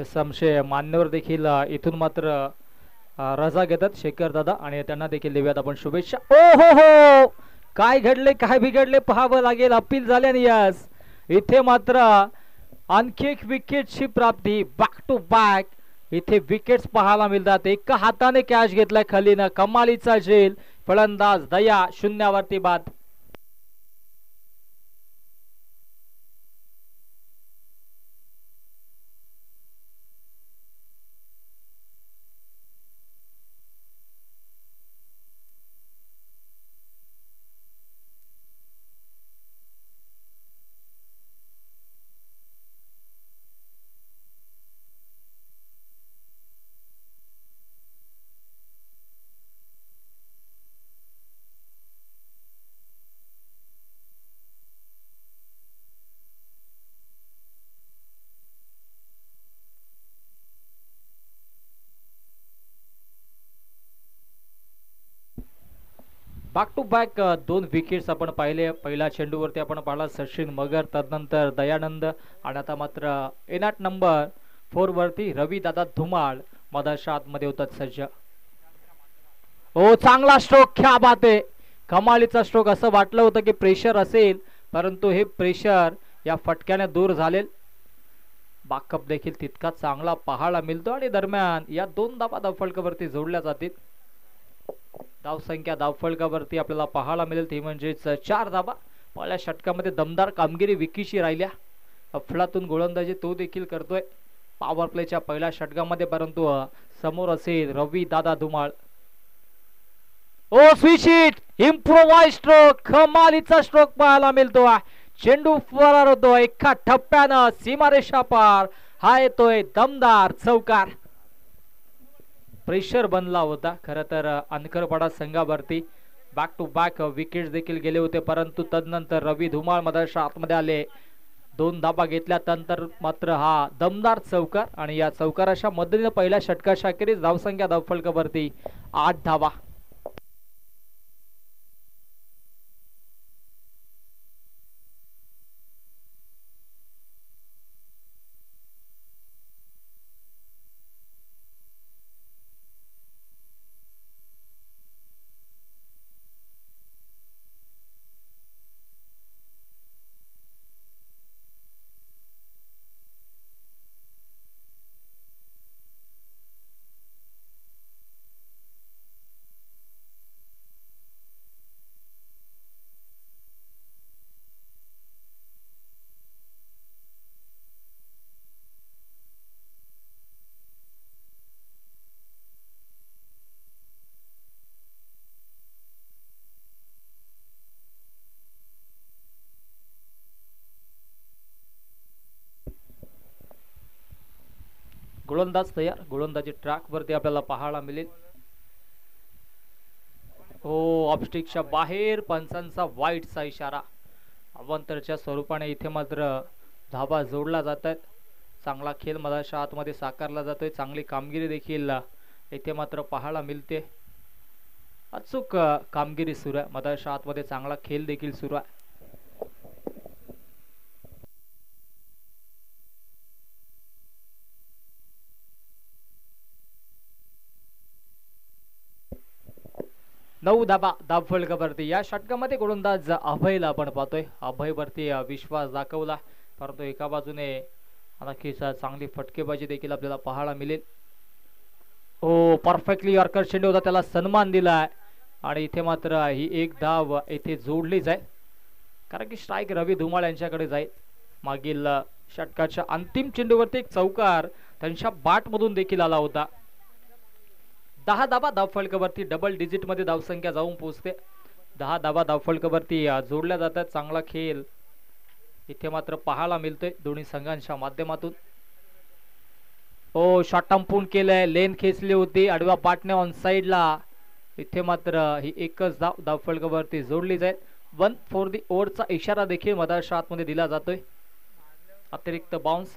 निसंशय मान्यवर देखील इथून मात्र रजा घेतात शेखर दादा आणि त्यांना देखील देऊयात आपण शुभेच्छा. ओ हो हो, काय घडले काय बिघडले पाहावं लागेल. अपील झाल्याने यस इथे मात्र आणखी एक विकेटची प्राप्ती. बॅक टू बॅक इथे विकेट्स पाहायला मिळतात. एका हाताने कॅच घेतलाय खालीनं. कमालीचा झेल. फलंदाज दया शून्यावरती बाद. बॅक टू बॅक दोन विकेट्स आपण पाहिले. पहिल्या चेंडूवरती आपण पाहिला सचिन मगर, तदनंतर दयानंद आणि आता मात्र एनाट नंबर 4 वरती रवी दादा धुमाळ मधाच्या आतमध्ये होतात सज्ज. हो चांगला स्ट्रोक, क्या बात आहे. कमालीचा स्ट्रोक. असं वाटलं होतं की प्रेशर असेल परंतु हे प्रेशर या फटक्याने दूर झाले. बॅकअप देखील तितका चांगला पाहायला मिळतो आणि दरम्यान या दोन धावा धावफलकावरती जोडल्या जातील. धावसंख्या धावफलकावरती आपल्याला पाहायला मिळेल ती म्हणजेच 4 धावा. पहिल्या षटकामध्ये दमदार कामगिरी विकीशी राहिल्या. अफलातून गोलंदाजी तो देखील करतोय पॉवर प्लेच्या पहिल्या षटकामध्ये, परंतु समोर असेल रवी दादा धुमाळ. ओ स्विच हिट, इम्प्रोवाइज स्ट्रोक, कमालीचा स्ट्रोक पाहायला मिळतो. चेंडू फरार होतो एका टप्प्यानं सीमारेषा पार. हा येतोय दमदार चौकार. प्रेशर बनला होता खरं तर अनकरपाडा संघावरती. बॅक टू बॅक विकेट्स देखील गेले होते परंतु तदनंतर रवी धुमाळ मधाच्या आतमध्ये आले. 2 धाबा घेतल्यानंतर मात्र हा दमदार चौकार आणि या चौकाराच्या मदतीने पहिल्या षटकाच्या अखेरीस धावसंख्या धावफलकावरती 8 धावा. गोलंदाज तयार. गोलंदाजी ट्रॅक वरती आपल्याला पाहायला मिळेल. हो ऑफस्टिकच्या बाहेर पंचांचा वाईटचा इशारा. अवंतरच्या स्वरूपाने इथे मात्र धाबा जोडला जात आहेत. चांगला खेळ मधाच्या आतमध्ये साकारला जातोय. चांगली कामगिरी देखील इथे मात्र पाहायला मिळते. अचूक कामगिरी सुरू आहे. मधाच्या आतमध्ये चांगला खेळ देखील सुरू आहे. नऊ धाबा धावफलकावरती. या षटकामध्ये गोलंदाज अभयला आपण पाहतोय. अभयवरती विश्वास दाखवला परंतु एका बाजूने नक्कीच चांगली फटकेबाजी देखील आपल्याला पाहायला मिळेल. हो परफेक्टली यॉर्कर चेंडू होता, त्याला सन्मान दिलाय आणि इथे मात्र ही एक धाव इथे जोडली जाईल कारण की स्ट्राईक रवी धुमाळ यांच्याकडे जाईल. मागील षटकाच्या अंतिम चेंडूवरती एक चौकार त्यांच्या बॅटमधून देखील आला होता. 10 धावा धावफलकावरती डबल डिजिट मध्ये धावसंख्या जाऊन पोहोचते. 10 धावा धावफलकावरती जोडल्या जातात. चांगला खेळ इथे मात्र पाहायला मिळतोय दोन्ही संघांच्या माध्यमातून. ओ शॉट टंपून केलंय, लेन खेचली होती आडव्या पाटने ऑन साइडला. इथे मात्र ही एकच धाव धावफलकावरती जोडली जाईल. 1 फॉर दी ओव्हरचा इशारा देखील मधाच्या आतमध्ये दिला जातोय. अतिरिक्त बाउन्स.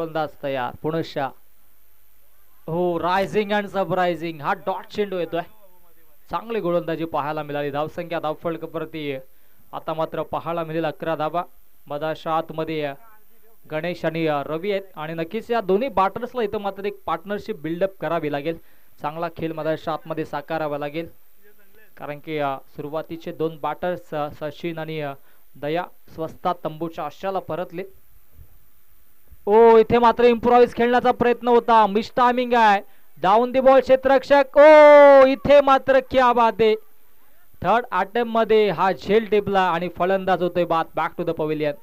गोलंदाज तयार पुनश्च हो रायझिंग अँड सरप्रायझिंग हा डॉट चेंडू येतोय. चांगली गोलंदाजी पाहायला मिळाली. धावसंख्या धावफलकावरती आता मात्र पाहायला मिळेल 11 धाबा. मधाच्या आतमध्ये गणेश आणि रवी आहेत आणि नक्कीच या दोन्ही बॅटर्सला इथं मात्र एक पार्टनरशिप बिल्डअप करावी लागेल. चांगला खेळ मधाच्या आतमध्ये साकारावा लागेल कारण की सुरुवातीचे 2 बॅटर्स सचिन आणि दया स्वस्तात तंबूच्या आशाला परतले. ओ इथे मात्र इम्प्रोवाइज खेळण्याचा प्रयत्न होता. मिस टायमिंग आहे. डाऊन दी बॉल क्षेत्ररक्षक. ओ इथे मात्र क्या बात आहे. थर्ड अटेम्प्ट मध्ये हा झेल टिपला आणि फलंदाज होतोय बाद. Back to the pavilion.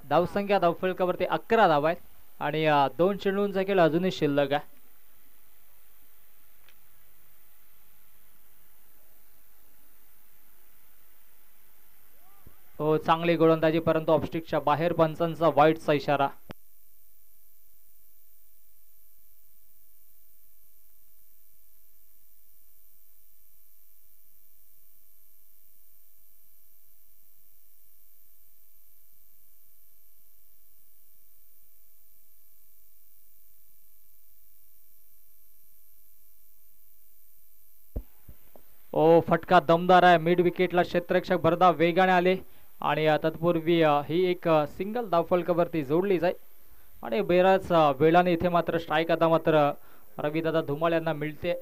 धावसंख्या धावफलकावरती 11 धावा आहेत आणि 2 चेंडूंचा खेळ अजूनही शिल्लक आहे. हो चांगली गोलंदाजी परंतु ऑफस्टिकच्या बाहेर. पंचांचा वाईटचा इशारा. ओ फटका दमदार आहे. मिड विकेटला क्षेत्ररक्षक भरदा वेगाने आले आणि तत्पूर्वी ही एक सिंगल धावफलकावरती जोडली जाईल आणि बऱ्याच वेळाने इथे मात्र स्ट्राईक आता मात्र रविदादा धुमाळ यांना मिळते.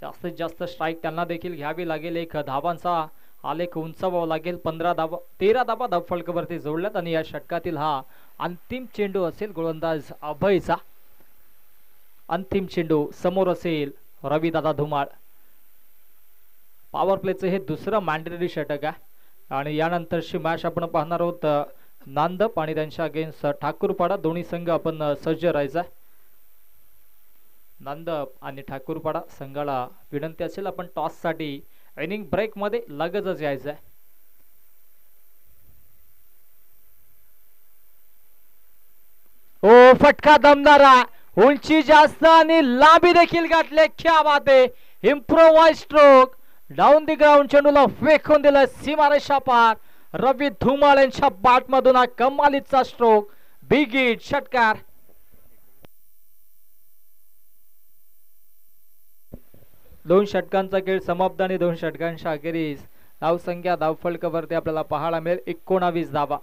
जास्तीत जास्त स्ट्राईक त्यांना देखील घ्यावी लागेल. एक धावांचा आलेख उंचावावा लागेल. 13 धावा धावफलकावरती जोडल्यात आणि या षटकातील हा अंतिम चेंडू असेल गोलंदाज अभयचा. अंतिम चेंडू समोर असेल रविदादा धुमाळ. पॉवर प्लेचं हे दुसरं मॅन्डेटरी षटक आहे आणि यानंतरची मॅच आपण पाहणार आहोत नांदप आणि त्यांच्या अगेन्स्ट ठाकूरपाडा. दोन्ही संघ आपण सज्ज राहायचा. नांदप आणि ठाकूरपाडा संघाला विनंती असेल आपण टॉस साठी इनिंग ब्रेक मध्ये लगेचच यायचं आहे. ओ फटका दमदारा. उंची जास्त आणि लांबी देखील गाठले. क्या बात आहे. Improvise stroke. Down the ground चेंडूला फेकून दिलं सीमारेषा पार. रवी धुमाळ यांच्या बॅट मधून हा कमालीचा स्ट्रोक. बिग हिट षटकार. दोन षटकांचा खेळ समाप्त आणि 2 षटकांच्या अखेरीस धावसंख्या धावफलकावरती आपल्याला पाहायला मिळेल 19 धावा.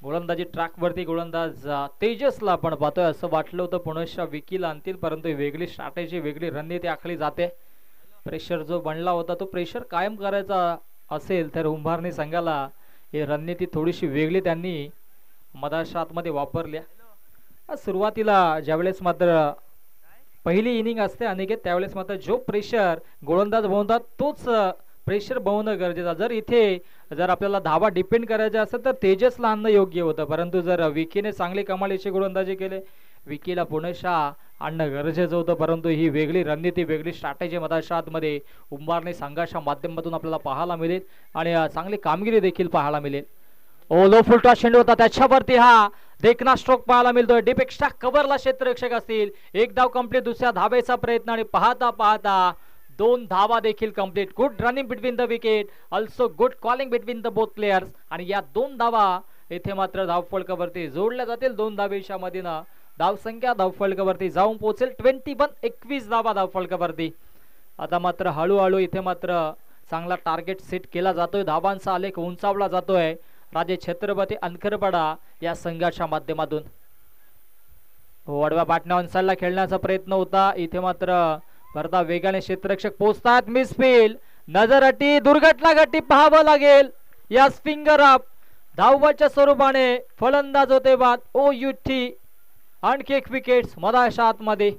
गोलंदाजी ट्रॅक वरती गोलंदाज तेजसला आपण पाहतोय. असं वाटलं होतं पुनश्च विकीला आणतील परंतु वेगळी स्ट्रॅटेजी वेगळी रणनीती आखली जाते. प्रेशर जो बनला होता तो प्रेशर कायम करायचा असेल तर उंभारणी संघाला ही रणनीती थोडीशी वेगळी त्यांनी मधाच्या आतमध्ये वापरल्या. सुरुवातीला ज्यावेळेस मात्र पहिली इनिंग असते अनिकेत त्यावेळेस मात्र जो प्रेशर गोलंदाज बनवतात तोच प्रेशर बनवणं गरजेचं. जर आपल्याला धावा डिपेंड करायचा असेल तर तेजसला आणणं योग्य होतं परंतु जर विकीने चांगली कमालीची गोलंदाजी केली विकीला पुनश्च आणणं गरजेचं होतं. परंतु ही वेगळी रणनीती वेगळी स्ट्रॅटेजी मधाच्या आतमध्ये उंबारणी संघाच्या माध्यमातून आपल्याला पाहायला मिळेल आणि चांगली कामगिरी देखील पाहायला मिळेल. ओ लो फुलटॉस चेंडू होता त्याच्यावरती हा देखना स्ट्रोक पाहायला मिळतोय. डीप एक्स्ट्रा कव्हरला क्षेत्ररक्षक असतील. एक धाव कंप्लीट. दुसऱ्या धावेचा प्रयत्न आणि पाहता पाहता 2 धावा देखील complete. Good running between the wicket, also good calling between the both players. आणि या 2 धावा इथे मात्र धावफलकावरती जोडल्या जातील. 2 धावेच्या मधीनं धावसंख्या धावफलकावरती जाऊन पोहोचेल 21 धावा धावफलकावरती. आता मात्र हळूहळू इथे मात्र चांगला टार्गेट सेट केला जातोय. धावांचा आलेख उंचावला जातोय राजे छत्रपती अनखरपाडा या संघाच्या माध्यमातून. वडवा बाटण्या ऑनसाइडला खेळण्याचा प्रयत्न होता. इथे मात्र भरता वेगाने क्षेत्ररक्षक पोहोचतात. मिसफील्ड, नजर अटी, दुर्घटना गटी पाहावं लागेल. या फिंगर अप धावबाच्या स्वरूपाने फलंदाज होते बाद. ओ युटी आणखी एक विकेट मधाच्या आतमध्ये.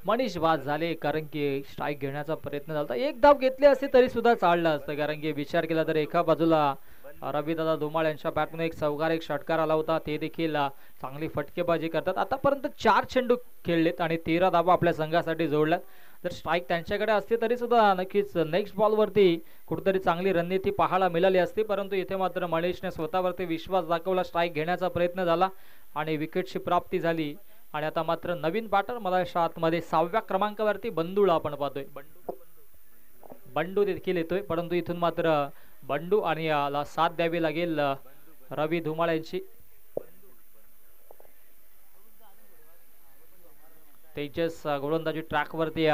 मनीष बाद झाले कारण की स्ट्राईक घेण्याचा प्रयत्न झाला. एक धाव घेतली असती तरी सुद्धा चाललं असतं. कारण की विचार केला तर एका बाजूला रविदादा धुमाळ यांच्या बॅटमधून एक चौकार एक षटकार आला होता. ते देखील चांगली फटकेबाजी करतात. आतापर्यंत 4 चेंडू खेळलेत आणि 13 धावा आपल्या संघासाठी जोडल्यात. जर स्ट्राईक त्यांच्याकडे असते तरी सुद्धा नक्कीच नेक्स्ट बॉलवरती कुठेतरी चांगली रणनीती पाहायला मिळाली असती. परंतु इथे मात्र मनीषने स्वतःवरती विश्वास दाखवला. स्ट्राईक घेण्याचा प्रयत्न झाला आणि विकेटची प्राप्ती झाली. आणि आता मात्र नवीन बॅटर मधाच्या आतमध्ये 6व्या क्रमांकावरती बंडूला आपण पाहतोय. बंडू देखील येतोय. परंतु इथून मात्र बंडू आणि याला साथ द्यावी लागेल रवी धुमाळ यांची. तेजस गोलंदाजी ट्रॅकवरती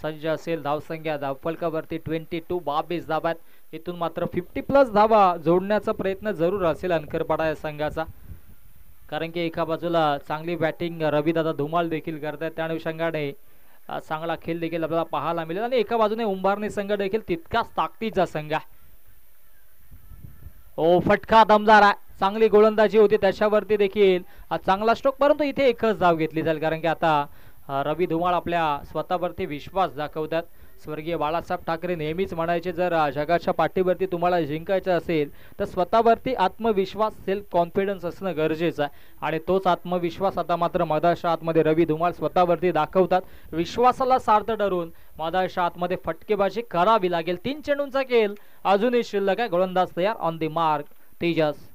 सज्ज असेल. धावसंख्या धावफलकावरती 22 धाब्यात. इथून मात्र 50+ धावा जोडण्याचा प्रयत्न जरूर असेल अनखरपाडा या संघाचा. कारण की एका बाजूला चांगली बॅटिंग रविदादा धुमाळ देखील करतात. त्या अनुषंगाने चांगला खेळ देखील आपल्याला पाहायला मिळेल. आणि एका बाजूने उंबारणी संघ देखील तितकाच ताकदीचा संघ आहे. ओ फटका दमदार आहे. चांगली गोलंदाजी होती त्याच्यावरती देखील चांगला स्ट्रोक. परंतु इथे एकच धाव घेतली जाईल कारण की आता रवी धुमाळ आपल्या स्वतःवरती विश्वास दाखवतात. स्वर्गीय बाळासाहेब ठाकरे नेहमीच म्हणायचे जर जगाच्या पाठीवरती तुम्हाला जिंकायचं असेल तर स्वतःवरती आत्मविश्वास सेल्फ कॉन्फिडन्स असणं गरजेचं आहे. आणि तोच आत्मविश्वास आता मात्र मधाच्या आतमध्ये रवी धुमाळ स्वतःवरती दाखवतात. विश्वासाला सार्थ ठरून मधाच्या आतमध्ये फटकेबाजी करावी लागेल. 3 चेंडूंचा खेळ अजूनही शिल्लक आहे. गोलंदाज तयार. On the mark Tejas.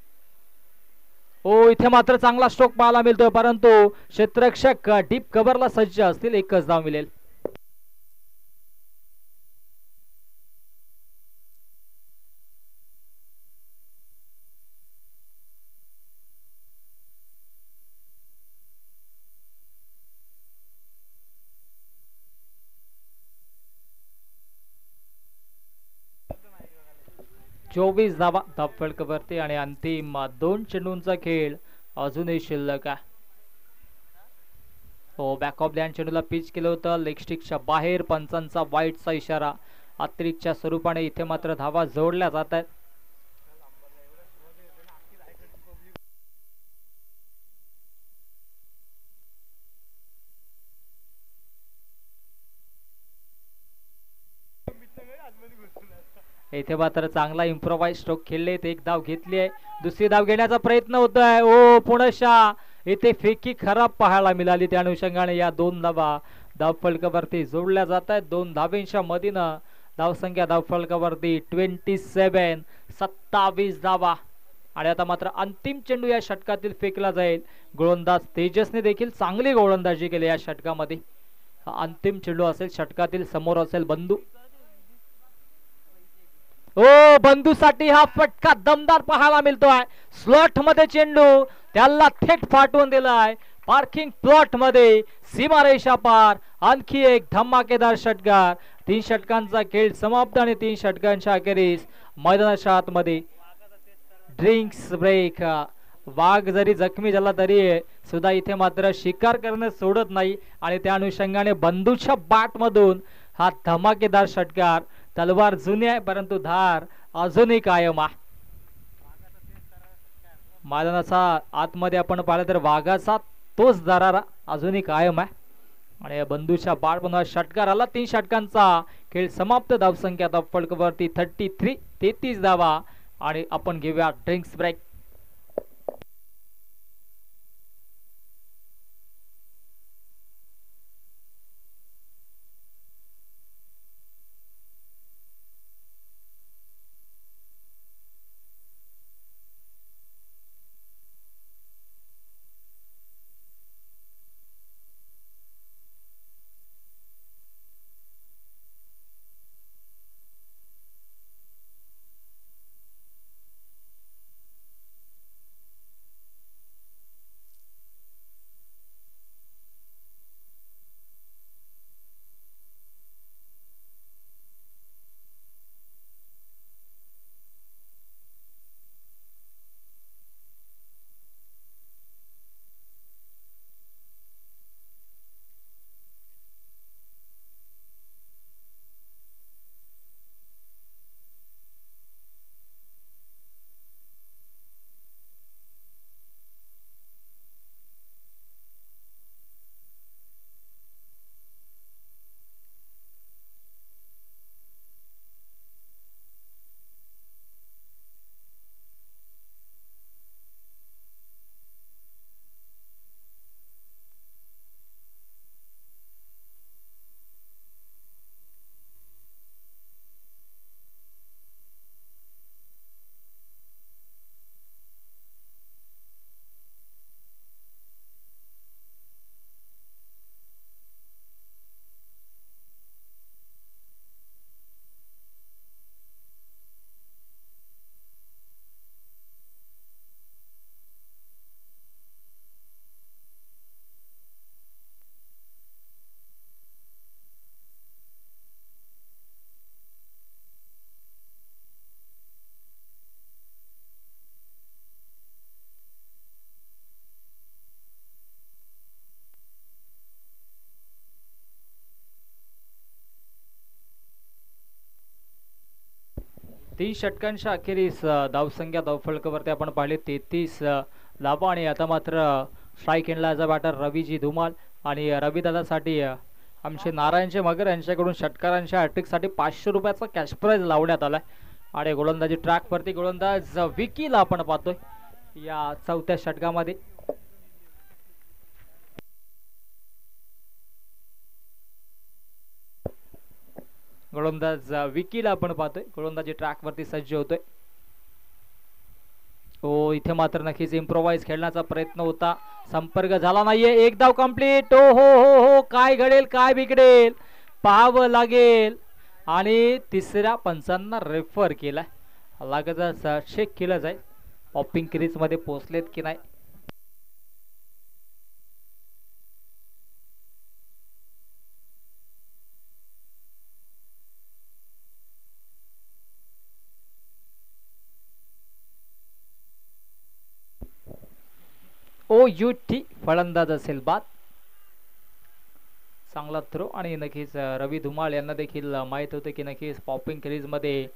ओ इथे मात्र चांगला स्ट्रोक पाहायला मिळतोय. परंतु क्षेत्ररक्षक डीप कव्हरला सज्ज असतील. एकच धाव मिळेल. चोवीस धावा धावफलकावरती आणि अंतिम 2 चेंडूंचा खेळ अजूनही शिल्लक आहे. हो बॅक ऑफ लँड चेंडूला पिच केलं होतं. लेग स्टिकच्या बाहेर. पंचांचा वाईटचा इशारा. अतिरिक्तच्या स्वरूपाने इथे मात्र धावा जोडल्या जात आहेत. इथे मात्र चांगला इम्प्रोवाइज स्ट्रोक खेळलेत. एक धाव घेतली आहे. दुसरी धाव घेण्याचा प्रयत्न होतोय. ओ पुनशा इथे फेकी खराब पाहायला मिळाली. त्या अनुषंगाने या 2 धावा धावफलकावरती जोडल्या जात आहेत. 2 धावेंच्या मधीनं धावसंख्या धावफलकावरती 27 धावा. आणि आता मात्र अंतिम चेंडू या षटकातील फेकला जाईल. गोलंदाज तेजसने देखील चांगली गोलंदाजी केली या षटकामध्ये. अंतिम चेंडू असेल षटकातील. समोर असेल बंधू. ओ बंधूसाठी हा फटका दमदार पाहायला मिळतोय. स्लॉट मध्ये चेंडू त्याला थेट फाटवून दिलाय. पार्किंग प्लॉट मध्ये सीमारेषा पार. आणखी एक धमाकेदार षटकार. 3 षटकांचा खेळ समाप्त आणि 3 षटकांच्या अखेरीस मैदानाच्या आतमध्ये ड्रिंक्स ब्रेक. वाघ जरी जखमी झाला तरी सुद्धा इथे मात्र शिकार करणं सोडत नाही. आणि त्या अनुषंगाने बंधूच्या बॅट मधून हा धमाकेदार षटकार. तलवार जुनी आहे परंतु धार अजूनही कायम आहे. मैदानाचा आतमध्ये आपण पाहिलं तर वाघाचा तोच दरारा अजूनही कायम आहे. आणि बंधूच्या बॅट मधून षटकार आला. 3 षटकांचा खेळ समाप्त. धावसंख्या धावफलकावरती 33 धावा. आणि आपण घेऊया ड्रिंक्स ब्रेक. तीन षटकांच्या अखेरीस धावसंख्या धावफलकावरती आपण पाहिले 33 धावा आणि आता मात्र स्ट्राईक एंडला as a batter Raviji Dhumal आणि रवीदादासाठी आमचे नारायणचे मगर यांच्याकडून षटकारांच्या हॅट्रिकसाठी 500 रुपयाचा कॅश प्राइज लावण्यात आलाय आणि गोलंदाजी ट्रॅकवरती गोलंदाज विकीला आपण पाहतोय या चौथ्या षटकामध्ये. गोलंदाज विकीला आपण पाहतोय गोलंदाजी ट्रॅकवरती सज्ज होतोय. हो इथे मात्र नक्कीच इम्प्रोवाइज खेळण्याचा प्रयत्न होता, संपर्क झाला नाहीये. एक धाव कंप्लीट. हो हो हो हो काय घडेल काय बिघडेल पाहावं लागेल आणि तिसऱ्या पंचांना रेफर केलाय. लागतच चेक केलं जाईल पॉपिंग क्रीज मध्ये पोहोचलेत की नाही. ओ यू टी फलंदाज असेल बाद. चांगला थ्रो आणि नक्कीच रवी धुमाळ यांना देखील माहित होते की नक्कीच पॉपिंग क्रीज मध्ये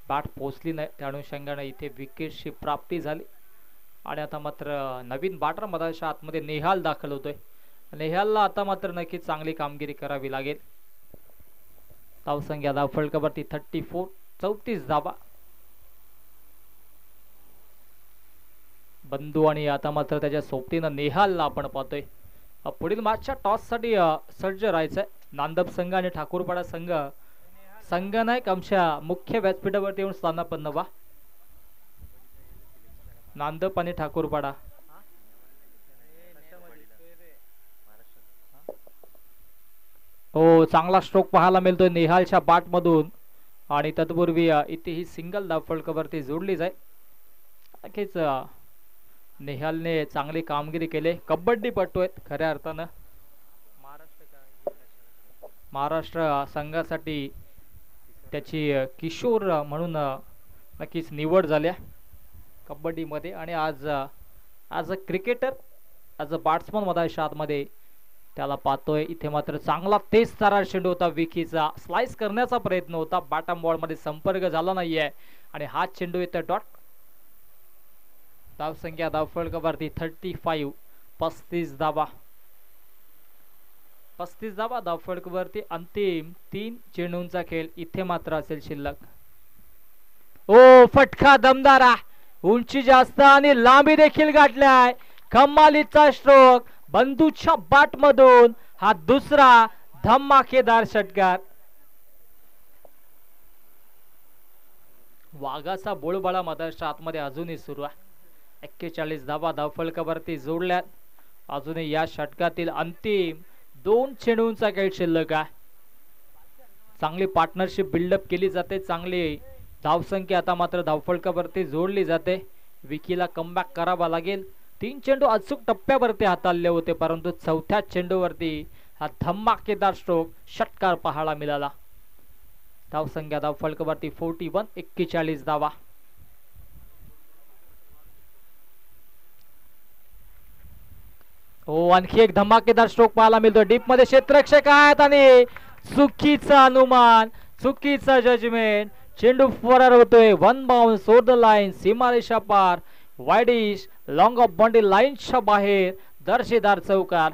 बॅट पोचली नाही, त्या अनुषंगाने इथे विकेटची प्राप्ती झाली. आणि आता मात्र नवीन बॅटर मधाच्या आतमध्ये नेहाल दाखल होतोय. नेहालला आता मात्र नक्कीच चांगली कामगिरी करावी लागेल. धावसंख्या धावफलकावरती 34 धावा. बंधू आणि आता मात्र त्याच्या सोबतीनं नेहालला आपण पाहतोय. पुढील मॅचच्या टॉस साठी सज्ज राहायचंय नांदप संघ आणि ठाकूरपाडा संघ. संघनायक आमच्या मुख्य व्यासपीठावरती येऊन स्थानापन्न व्हा. नांदप आणि ठाकूरपाडा. हो चांगला स्ट्रोक पाहायला मिळतोय नेहालच्या बॅट मधून आणि तत्पूर्वी इथे ही सिंगल धावफलकावरती जोडली जाईल. नक्कीच नेहालने चांगली कामगिरी केली. कबड्डीपटू आहेत खऱ्या अर्थानं. महाराष्ट्र संघासाठी त्याची किशोर म्हणून नक्कीच निवड झाल्या कबड्डीमध्ये आणि आज as a cricketer as a batsman मधाच्या आतमध्ये त्याला पाहतोय. इथे मात्र चांगला तेज तारा चेंडू होता विकीचा, स्लाइस करण्याचा प्रयत्न होता, बॅटम बॉल मध्ये संपर्क झाला नाहीये आणि हा चेंडू येतो डॉट. धावसंख्या धावफलकावरती 35 35 धावा. 35 धावा धावफलकावरती अंतिम 3 चेंडूंचा खेळ इथे मात्र असेल शिल्लक. ओ फटका दमदारा, उंची जास्त आणि लांबी देखील गाठलाय. कमालीचा स्ट्रोक बंधूच्या बॅट मधून हा दुसरा धमाकेदार षटकार. वाघाचा बोळबाळा मधाच्या आतमध्ये अजूनही सुरू आहे. 41 धावा धावफलकावरती जोडल्यात. अजूनही या षटकातील अंतिम 2 चेंडूंचा खेळ शिल्लक आहे. चांगली पार्टनरशिप बिल्डअप केली जाते, चांगली धावसंख्या आता मात्र धावफलकावरती जोडली जाते. विकीला कमबॅक करावा लागेल. 3 चेंडू अचूक टप्प्यावरती हाताळले होते परंतु चौथ्या चेंडूवरती हा धमाकेदार स्ट्रोक षटकार पाहायला मिळाला. धावसंख्या धावफलकावरती 41 41 धावा. हो आणखी एक धमाकेदार स्ट्रोक पाहायला मिळतो. डीप मध्ये क्षेत्ररक्षक आहेत आणि चुकीचा अनुमान, चुकीचा जजमेंट. चेंडू फरार होतोय. 1 बाउन्स ओव्हर द लाईन, सीमारेषा पार, वाईडिश लॉंग ऑफ बॉन्डी लाईनच्या बाहेर, दर्जेदार चौकार.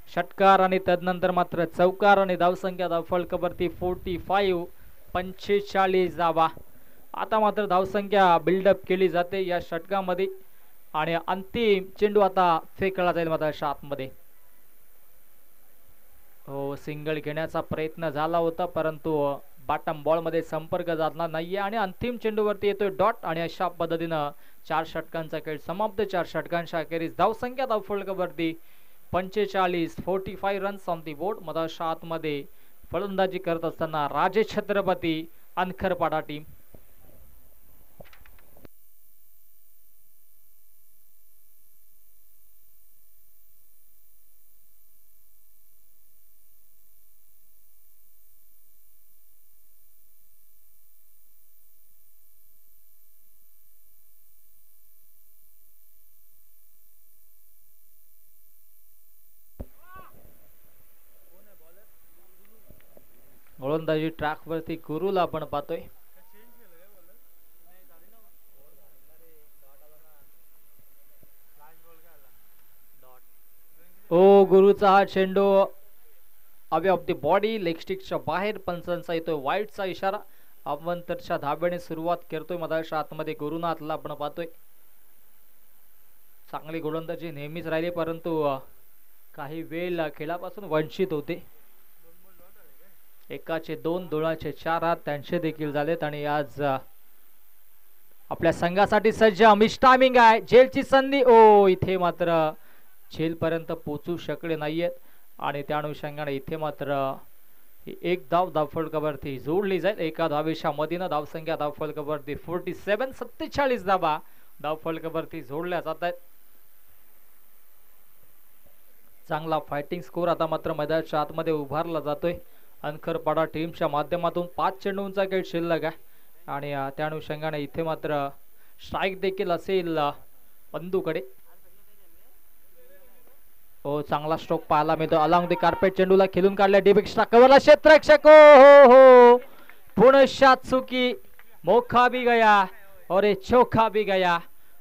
षटकार आणि तदनंतर मात्र चौकार आणि धावसंख्या धावफलकावरती 45 45 धावा. आता मात्र धावसंख्या बिल्डअप केली जाते या षटकामध्ये आणि अंतिम चेंडू आता फेकला जाईल मधाच्या आतमध्ये. हो सिंगल घेण्याचा प्रयत्न झाला होता परंतु बॉटम बॉल मध्ये संपर्क झाला नाहीये आणि अंतिम चेंडूवरती येतोय डॉट आणि अशा पद्धतीनं 4 षटकांचा खेळ समाप्त. 4 षटकांच्या अखेरीस धावसंख्या धावफलकावरती 45 45 रन्स ऑन दी बोर्ड. मधाच्या आतमध्ये फलंदाजी करत असताना राजे छत्रपती अनखरपाडा टीम. गोलंदाजी ट्रॅक वरती गुरुला आपण पाहतोय. ओ गुरुचा हा चेंडू away off the body leg स्टिकच्या बाहेर, पंचांचा येतोय वाईटचा इशारा. अवंतरच्या धाब्याने सुरुवात करतोय मैदानाच्या आतमध्ये गुरुनाथला आपण पाहतोय. चांगली गोलंदाजी नेहमीच राहिली, परंतु काही वेळ खेळापासून वंचित होते. एकाचे 2, दोनाचे 4 हात त्यांचे देखील झालेत आणि आज आपल्या संघासाठी सज्ज मिस टायमिंग आहे. झेलची संधी, ओ इथे मात्र झेल पर्यंत पोहोचू शकले नाहीयेत आणि त्या अनुषंगाने इथे मात्र एक धाव धावफलकावरती जोडली जाईल. एका धावेच्या मदीनं धावसंख्या धावफलकावरती 47, 47 धावा धावफलकावरती जोडल्या जात आहेत. चांगला फायटिंग स्कोर आता मात्र मैदानाच्या आतमध्ये उभारला जातोय. अनखरपाडा टीमच्या माध्यमातून 5 चेंडूंचा खेळ शिल्लक आहे आणि त्या अनुषंगाने इथे मात्र स्ट्राईक देखील असेल बंधूकडे. हो चांगला स्ट्रोक पाहायला मिळतो. अलॉंग द कार्पेट चेंडूला खेळून काढल्या डीप एक्स्ट्रा कव्हरला क्षेत्ररक्षक, हो हो पुनश्चा चुकी, मोखा भी गया और चौका भी गया.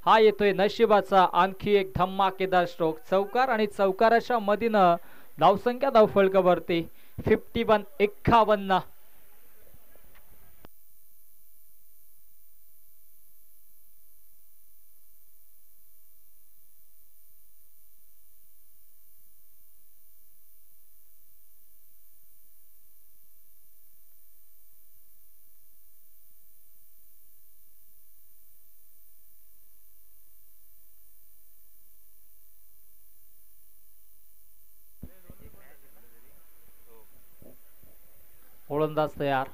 हा येतोय नशिबाचा आणखी एक धमाकेदार स्ट्रोक. चौकार आणि चौकाराच्या मधीनं धावसंख्या धावफलकावरती 51, 51. गोलंदाज तयार.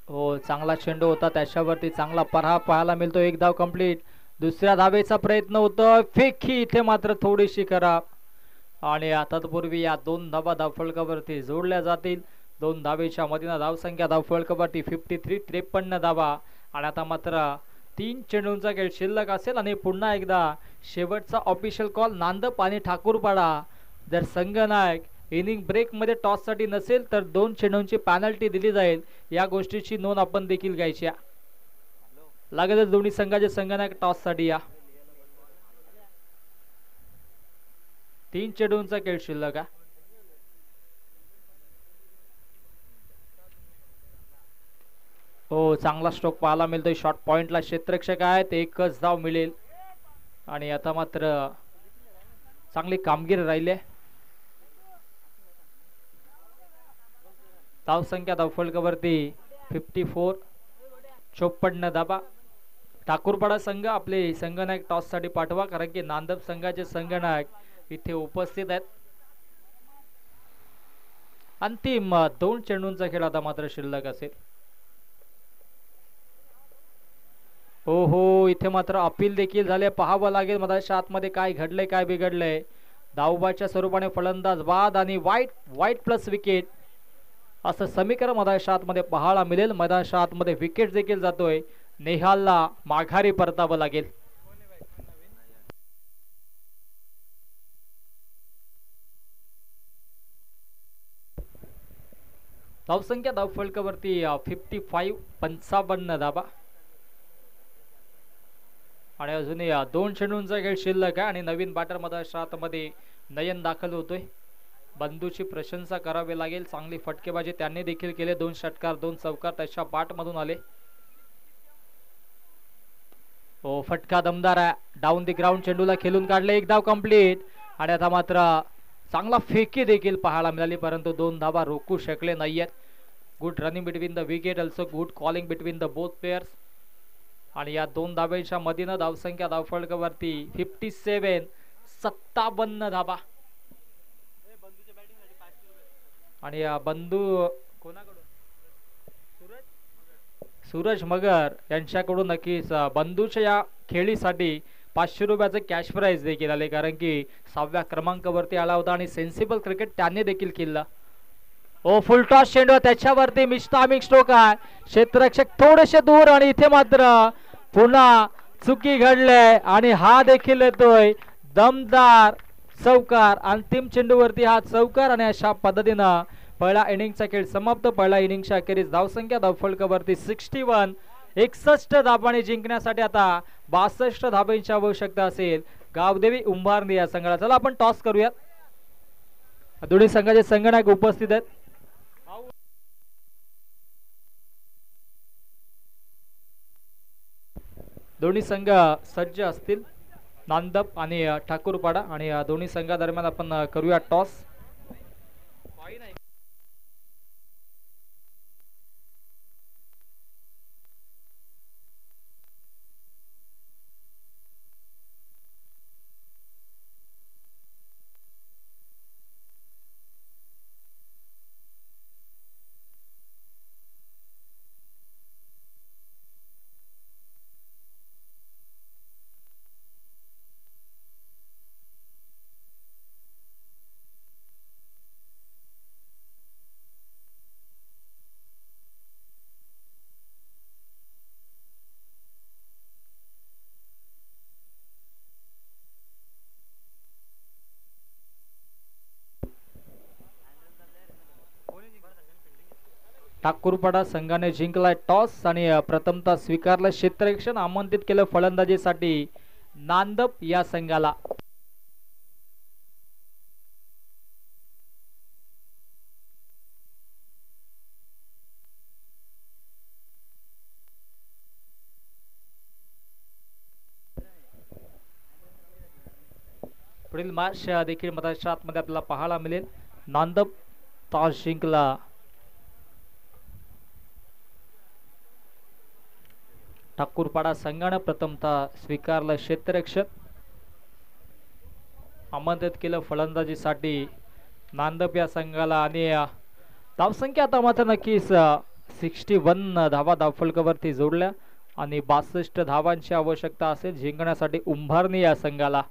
हो चांगला चेंडू होता, त्याच्यावरती चांगला प्रहार पाहायला मिळतो. एक धाव कंप्लीट. दुसऱ्या धावेचा प्रयत्न होतो, फेकी इथे मात्र थोडीशी खराब आणि तत्पूर्वी या 2 धावा धावफलकावरती जोडल्या जातील. 2 धावेच्या मधीनं धावसंख्या धावफलकावरती 53, 53 धावा आणि आता मात्र 3 चेंडूंचा खेळ शिल्लक असेल आणि पुन्हा एकदा शेवटचा ऑफिशियल कॉल नांदप आणि ठाकूरपाडा. जर संघनायक इनिंग ब्रेक मध्ये टॉस साठी नसेल तर 2 चेंडूंची पेनल्टी दिली जाईल. या गोष्टीची नोंद आपण देखील घ्यायची. लागेल दोन्ही संघाचे संघनायक टॉस साठी या. 3 चेंडूंचा खेळ शिल्लक आहे. हो चांगला स्ट्रोक पाहायला मिळतोय. शॉर्ट पॉइंटला क्षेत्ररक्षक आहेत, एकच धाव मिळेल आणि आता मात्र चांगली कामगिरी राहिली आहे. धावसंख्या धावफलकावरती 54, 54 धावा. ठाकूरपाडा संघ आपले संघनायक टॉस साठी पाठवा, कारण की नांदप संघाचे संघनायक इथे उपस्थित आहेत. अंतिम 2 चेंडूंचा खेळ आता मात्र शिल्लक असेल. हो हो इथे मात्र अपील देखील झाले, पाहावं लागेल मधाच्या आतमध्ये काय घडलंय काय बिघडलंय. धावबाच्या स्वरूपाने फलंदाज बाद आणि वाईट प्लस विकेट असं समीकरण मैदानाच्या आतमध्ये पाहायला मिळेल. मैदानाच्या आतमध्ये विकेट देखील जातोय. नेहालला माघारी परतावं लागेल. धावसंख्या धावफलकावरती 55, 55 धावा आणि अजूनही 2 चेंडूंचा खेळ शिल्लक आहे आणि नवीन बॅटर मैदानाच्या आतमध्ये नयन दाखल होतोय. बंधूची प्रशंसा करावी लागेल. चांगली फटकेबाजी त्यांनी देखील केले. 2 षटकार 2 चौकार त्याच्या बाट मधून आले. हो फटका दमदार आहे. डाऊन द ग्राउंड चेंडूला खेळून काढले, 1 धाव कंप्लीट आणि आता मात्र चांगला फेकी देखील पाहायला मिळाली, परंतु 2 धावा रोखू शकले नाहीयेत. Good running between the wicket, also good calling between the both players आणि या 2 धावेच्या मधीनं धावसंख्या धावफलकावरती 57, 57 धावा आणि बंधू कोणाकडून सूरज मगर यांच्याकडून नक्कीच बंधूच्या या खेळीसाठी 500 रुपयाचं कॅश प्राइज देखील आले, कारण की 6व्या क्रमांकावरती आला होता आणि सेन्सिबल क्रिकेट त्यांनी देखील केलं. ओ फुल टॉस चेंडू, त्याच्यावरती मिस टायमिंग स्ट्रोक आहे. क्षेत्ररक्षक थोडेसे दूर आणि इथे मात्र पुन्हा चुकी घडले आणि हा देखील येतोय दमदार चौकार. अंतिम चेंडूवरती हा चौकार आणि अशा पद्धतीनं पहिला इनिंगचा खेळ समाप्त. पहिला इनिंगच्या अखेरीस धावसंख्या धावफलकावरती 61. 61 धाबांनी जिंकण्यासाठी आता 62 धाब्यांची आवश्यकता असेल गावदेवी उंभारणी या संघाला. चला आपण टॉस करूयात. दोन्ही संघाचे संघनायक उपस्थित आहेत. दोन्ही संघ सज्ज असतील, नांदप आणि ठाकूरपाडा. आणि दोन्ही संघादरम्यान आपण करूया टॉस. ठाकूरपाडा संघाने जिंकलाय टॉस आणि प्रथमतः स्वीकारलं क्षेत्ररक्षण. आमंत्रित केलं फलंदाजीसाठी नांदप या संघाला. पुढील मॅच देखील मधाच्या आतमध्ये आपल्याला पाहायला मिळेल. नांदप टॉस जिंकला. ठाकूरपाडा संघानं प्रथमतः स्वीकारलं क्षेत्ररक्षण. आमंत्रित केलं फलंदाजीसाठी नांदप या संघाला. आणि धावसंख्या आता मात्र नक्कीच 61 धावा धावफलकावरती जोडल्या आणि 62 धावांची आवश्यकता असेल जिंकण्यासाठी उंभारणी या संघाला.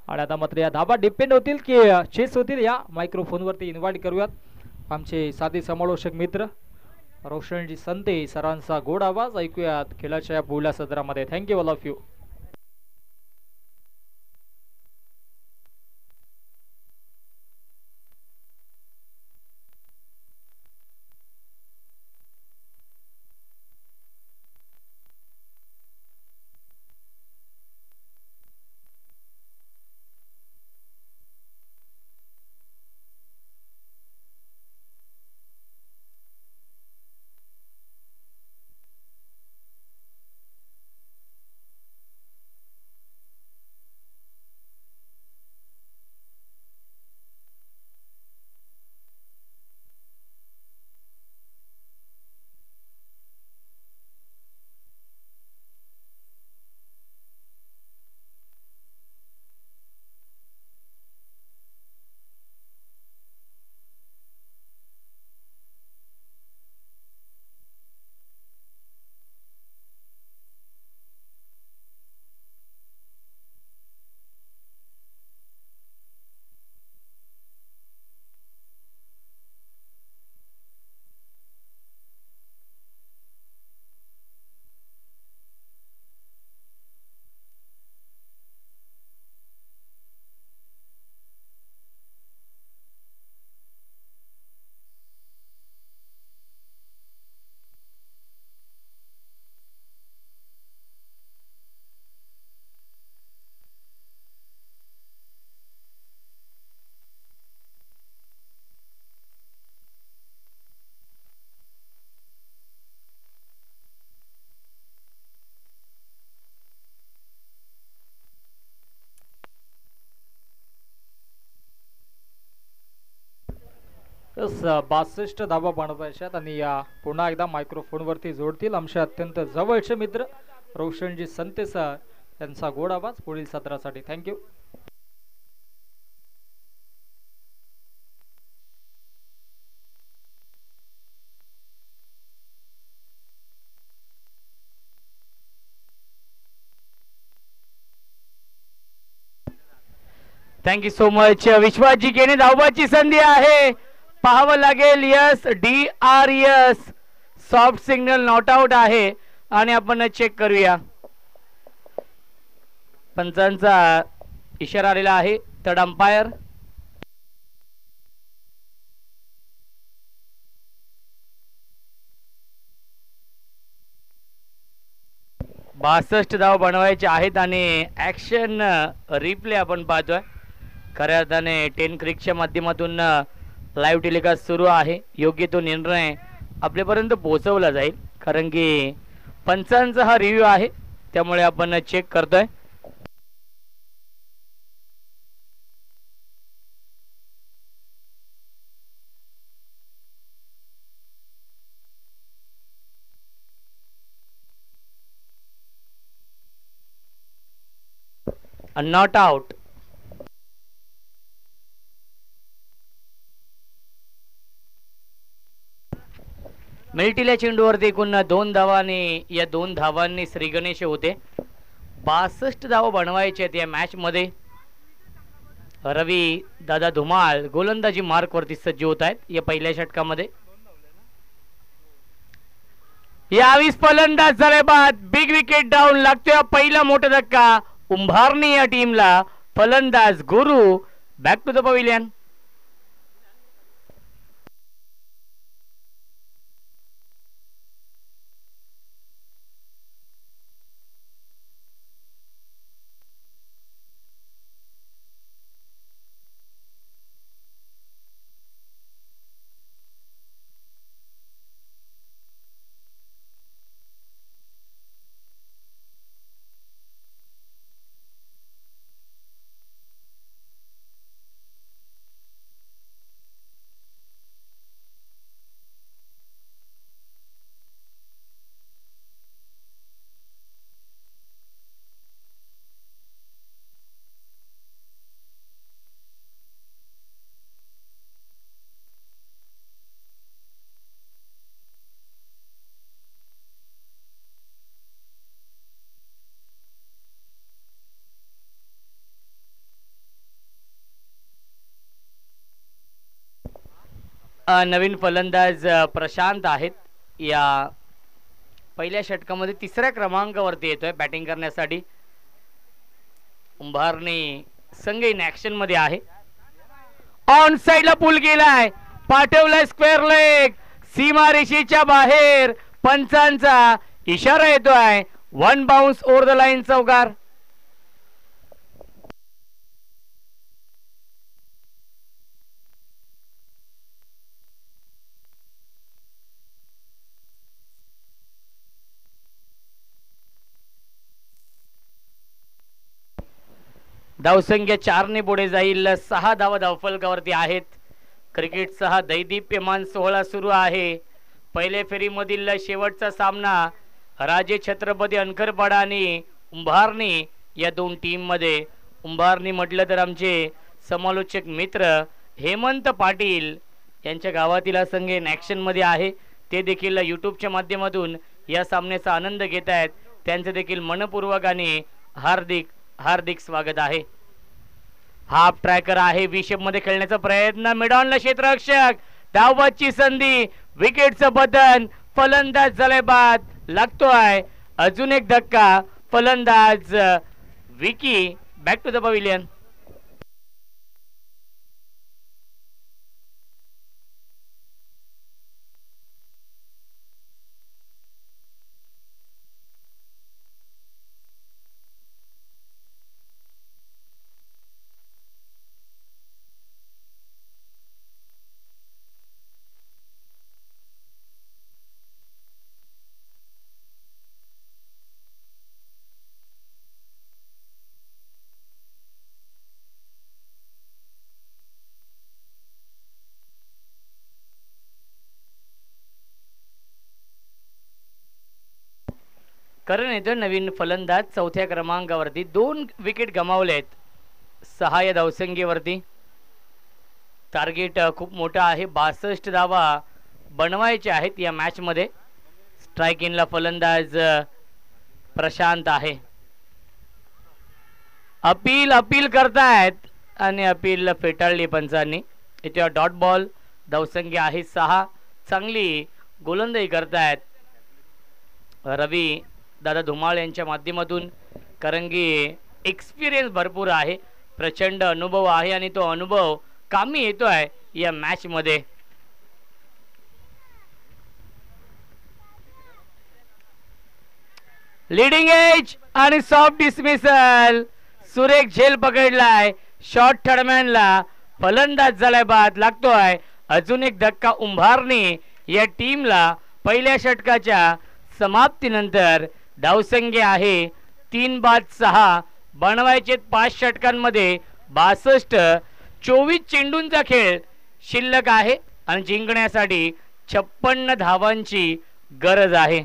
आणि आता मात्र या धावा डिपेंड होतील की चेस होतील. या मायक्रोफोनवरती इन्व्हाइट करूयात आमचे साथी समालोचक मित्र रोशनजी संते सरांचा गोड आवाज. ऐकूयात खेळाच्या या पहिल्या सत्रामध्ये. Thank you all of you. तस 62 धावा बनवायच्यात आणि या पुन्हा एकदा मायक्रोफोनवरती जोडतील आमचे अत्यंत जवळचे मित्र रोशनजी संते सर यांचा गोड आवाज पुढील सत्रासाठी. Thank you. Thank you so much. Vishwasji केने धावबाची संधी आहे. पाहावं लागेल. Yes DRS soft signal not out आहे आणि आपण चेक करूया. पंचांचा इशारा आलेला आहे. थर्ड अंपायर 62 धाव बनवायचे आहेत आणि ॲक्शन रिप्ले आपण पाहतोय. खऱ्या अर्थाने 10 क्रिकच्या माध्यमातून लाईव्ह टेलिकास्ट सुरू आहे. योग्य तो निर्णय आपल्यापर्यंत पोहोचवला जाईल, कारण की पंचांचा हा रिव्ह्यू आहे, त्यामुळे आपण चेक करतोय. Not out. मिल्टील्या चेंडूवरती एकूण 2 धावांनी या 2 धावांनी श्री गणेश होते. 62 धावा बनवायचे आहेत या मॅच मध्ये. रवी दादा धुमाळ गोलंदाजी मार्क वरती सज्ज होत आहेत या पहिल्या षटकामध्ये. यावीस फलंदाज झाले बाद. बिग विकेट डाऊन लागतोय पहिला मोठा धक्का उंभारणी या टीमला. फलंदाज गुरु बॅक टू द पवेलियन. नवीन फलंदाज प्रशांत आहेत. या पहिल्या षटकामध्ये 3ऱ्या क्रमांकावरती येतोय बॅटिंग करण्यासाठी. उंभारणी संघ इन ऍक्शन मध्ये आहे. ऑन साइडला पुल केलाय, पाठवलाय स्क्वेअर लेग, सीमारेषेच्या बाहेर. पंचांचा इशारा येतोय. 1 बाउन्स ओव्हर द लाईन चौकार. धावसंख्या 4 ने पुढे जाईल. 6 धावा धावफलकावरती आहेत. क्रिकेटचा हा दैदिप्यमान सोहळा सुरू आहे. पहिल्या फेरीमधील शेवटचा सामना राजे छत्रपती अनकरपाडा आणि उंभारणी या 2 टीम मध्ये. उंभारणी म्हटलं तर आमचे समालोचक मित्र हेमंत पाटील यांच्या गावातील हा संघ इन ऍक्शन मध्ये आहे. ते देखील यूट्यूबच्या माध्यमातून या सामन्याचा आनंद घेत आहेत. त्यांचे देखील मनपूर्वक आणि हार्दिक हार्दिक स्वागत आहे. हाफ ट्रॅकर आहे. विषेप मध्ये खेळण्याचा प्रयत्न. मिडॉनला क्षेत्ररक्षक. धावबादची संधी. विकेटचं बदन. फलंदाज झाले बाद. लागतोय अजून एक धक्का. फलंदाज Vicky back to the pavilion. Karan येतो नवीन फलंदाज. 4थ्या क्रमांकावरती 2 विकेट गमावलेत 6 या धावसंख्येवरती. टार्गेट खूप मोठा आहे. 62 धावा बनवायचे आहेत या मॅच मध्ये. स्ट्राइक इनला फलंदाज प्रशांत आहे. अपील करतायत आणि अपील फेटाळली पंचांनी. इथे डॉट बॉल. धावसंख्या आहे 6. चांगली गोलंदाजी करतायत रवी दादा धुमाळ यांच्या माध्यमातून. कारण की एक्सपिरियन्स भरपूर आहे, प्रचंड अनुभव आहे आणि तो अनुभव कामी येतोय या मॅच मध्ये. लीडिंग एज आणि सॉफ्ट डिसमिसल. सुरेख झेल पकडलाय शॉर्ट थर्डमॅनला. फलंदाज झालाय बाद. लागतोय अजून एक धक्का उंभारणी या टीमला. पहिल्या षटकाच्या समाप्तीनंतर धावसंख्या आहे 3 बाद 6. बनवायचे 5 षटकांमध्ये 62. 24 चेंडूंचा खेळ शिल्लक आहे आणि जिंकण्यासाठी 56 धावांची गरज आहे.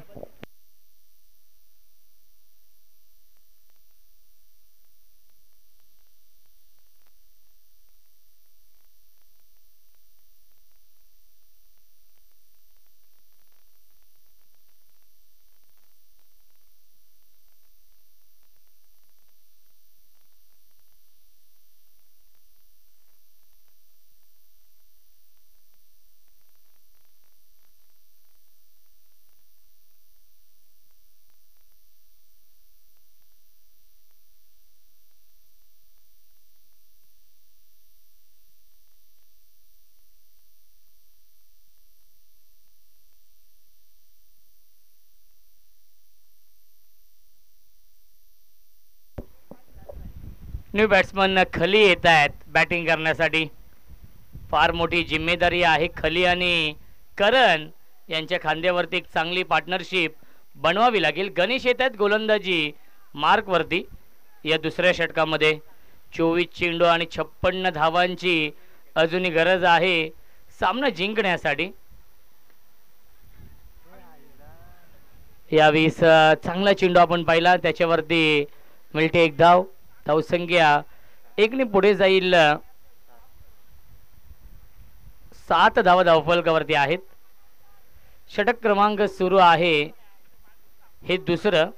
न्यू बॅट्समन खली येत आहेत बॅटिंग करण्यासाठी. फार मोठी जिम्मेदारी आहे. खली आणि करण यांच्या खांद्यावरती एक चांगली पार्टनरशिप बनवावी लागेल. गणेश येत आहेत गोलंदाजी मार्कवरती या दुसऱ्या षटकामध्ये. 24 चेंडू आणि 56 धावांची अजूनही गरज आहे सामना जिंकण्यासाठी. यावेळेस चांगला चेंडू आपण पाहिला, त्याच्यावरती मिळते एक धाव. धावसंख्या 1 पुढे जाईल. 7 धावा धावफलकावरती आहेत. षटक क्रमांक सुरू आहे हे दुसरं.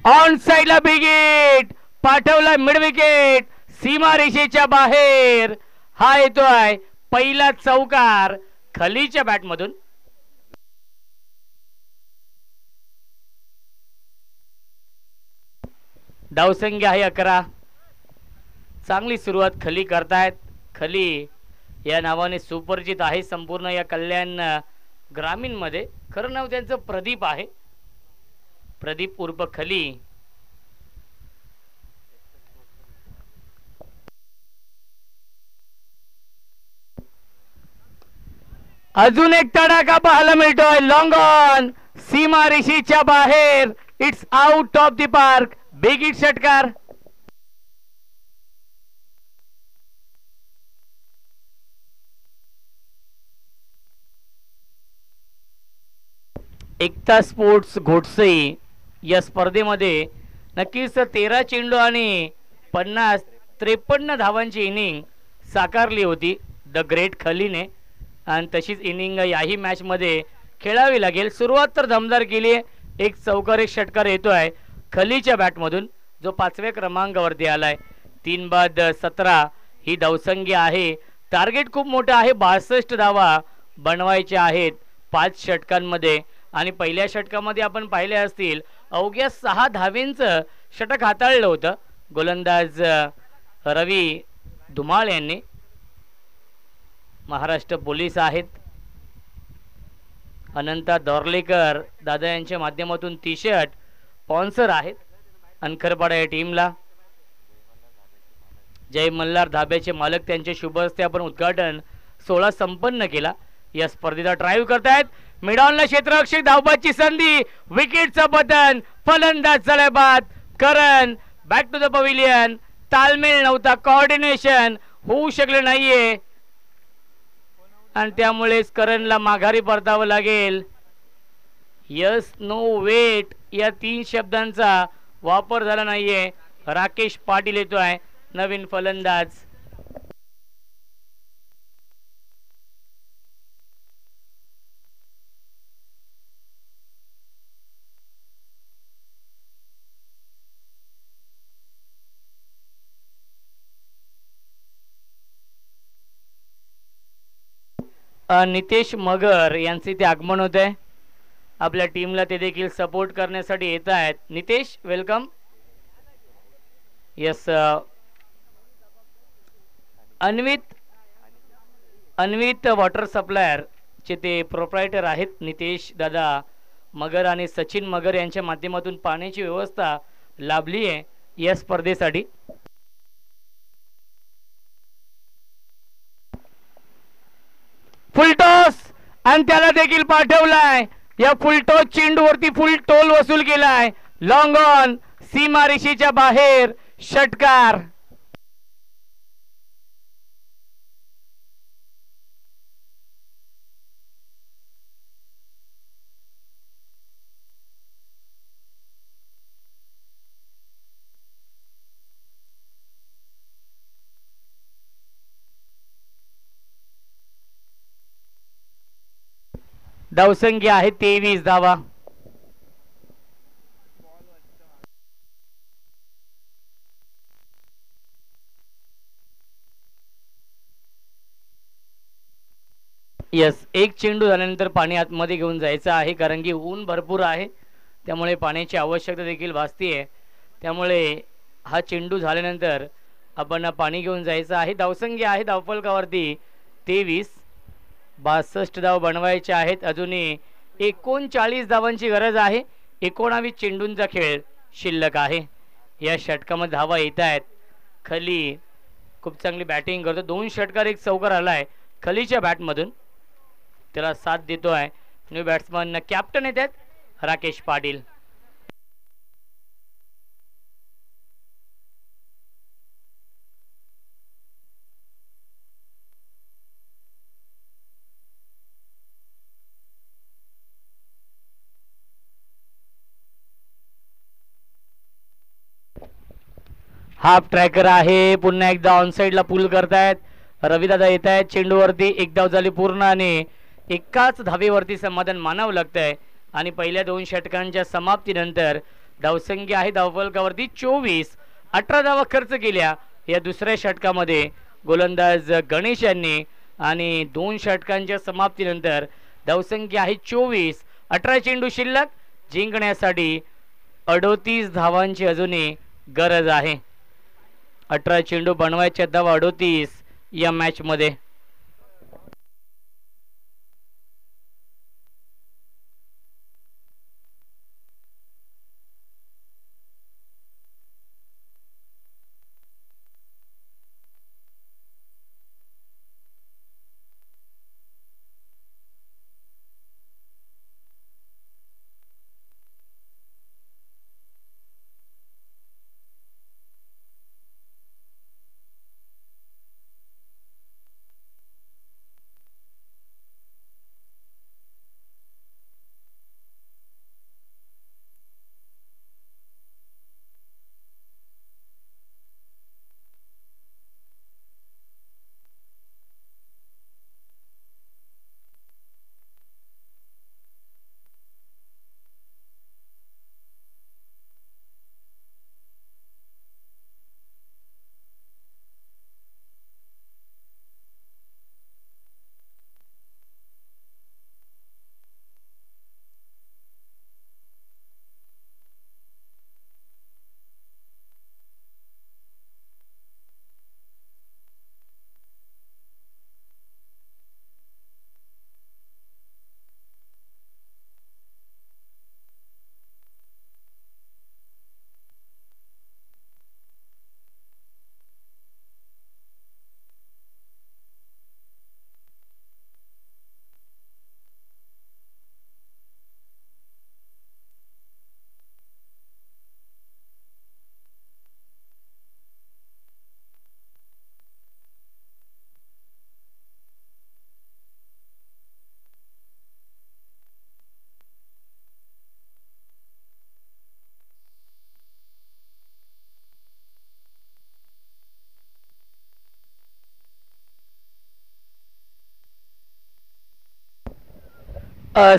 ऑन साइडला बिग हिट पाठवला. मिड विकेट सीमा रेषेच्या बाहेर. हा येतोय पहिला चौकार खलीच्या बॅटमधून. धावसंख्या आहे 11. चांगली सुरुवात खली करतायत. खली या नावाने सुपरिचित आहे संपूर्ण या कल्याण ग्रामीण मध्ये. खरं नाव त्यांचं प्रदीप आहे. प्रदीप उर्फ खली. अजून एक तडाखा पाहायला मिळतोय. लॉंग ऑन सीमा रेषेच्या बाहेर. It's out of the park. Big hit षटकार. एकता स्पोर्ट्स घोटसई या स्पर्धेमध्ये नक्कीच 13 चेंडू आणि 53 धावांची इनिंग साकारली होती द ग्रेट खलीने. आणि तशीच इनिंग याही मॅच मध्ये खेळावी लागेल. सुरुवात तर दमदार केली आहे. एक चौकार एक षटकार येतोय खलीच्या बॅटमधून, जो 5व्या क्रमांकावरती आलाय. 3 बाद 17 ही धावसंख्या आहे. टार्गेट खूप मोठं आहे. 62 धावा बनवायच्या आहेत 5 षटकांमध्ये. आणि पहिल्या षटकामध्ये आपण पाहिले असतील अवघ्या 6 धावेंचं षटक हाताळलं होतं गोलंदाज रवी धुमाळ यांनी. महाराष्ट्र पोलीस आहेत. अनंता दोर्लेकर दादा यांच्या माध्यमातून टी शर्ट स्पॉन्सर आहेत अनखरपाडा या टीमला. जय मल्हार धाब्याचे मालक त्यांचे शुभ हस्ते आपण उद्घाटन सोहळा संपन्न केला. या स्पर्धेचा ड्राईव्ह करतायत. मिडॉनला क्षेत्ररक्षक. धावबाची संधी. विकेटचं बटन. फलंदाज झालाय बाद. करण बॅक टू द पवेलियन. तालमेल नव्हता. कोऑर्डिनेशन होऊ शकले नाहीये आणि त्यामुळेच करणला माघारी परतावं लागेल. यस नो वेट या 3 शब्दांचा वापर झाला नाहीये. राकेश पाटील येतोय नवीन फलंदाज. नितेश मगर यांचे ते आगमन होत आहे. आपल्या टीमला ते देखील सपोर्ट करण्यासाठी येत आहेत. Nitesh welcome. Yes Anvit water supplier चे ते प्रोप्रायटर आहेत नितेश दादा मगर आणि सचिन मगर यांच्या माध्यमातून पाण्याची व्यवस्था लाभली आहे या स्पर्धेसाठी. फुलटॉस आणि त्याला देखील पाठवलाय. या फुलटॉस चेंडूवरती फुल टोल वसूल केलाय. लॉंग ऑन सीमारेषेच्या बाहेर षटकार. धावसंख्या आहे 23 धावा. यस एक चेंडू झाल्यानंतर पाणी आतमध्ये घेऊन जायचं आहे कारण की ऊन भरपूर आहे त्यामुळे पाण्याची आवश्यकता देखील भासते. त्यामुळे हा चेंडू झाल्यानंतर आपण पाणी घेऊन जायचं आहे. धावसंख्या आहे धावफलकावरती 23. 62 धाव बनवायचे आहेत. अजूनही 39 धावांची गरज आहे. 19 चेंडूंचा खेळ शिल्लक आहे. या षटकामध्ये धावा येत आहेत. खली खूप चांगली बॅटिंग करतो. 2 षटकार 1 चौकार आलाय खलीच्या बॅटमधून. त्याला साथ देतोय न्यू बॅट्समन कॅप्टन येत आहेत राकेश पाटील. हाफ ट्रॅकर आहे. पुन्हा एकदा ऑन साइडला पुल करतायत. रविदादा येत आहेत चेंडूवरती. 1 धाव झाली पूर्ण आणि एकाच धावेवरती समाधान मानावं लागतंय. आणि पहिल्या 2 षटकांच्या समाप्तीनंतर धावसंख्या आहे धावफलकावरती 24. 18 धावा खर्च केल्या या दुसऱ्या षटकामध्ये गोलंदाज गणेश यांनी. आणि 2 षटकांच्या समाप्तीनंतर धावसंख्या आहे 24. 18 चेंडू शिल्लक. जिंकण्यासाठी 38 धावांची अजूनही गरज आहे. 18 चेंडू बनवायच्या धावा 38 या मॅच मध्ये.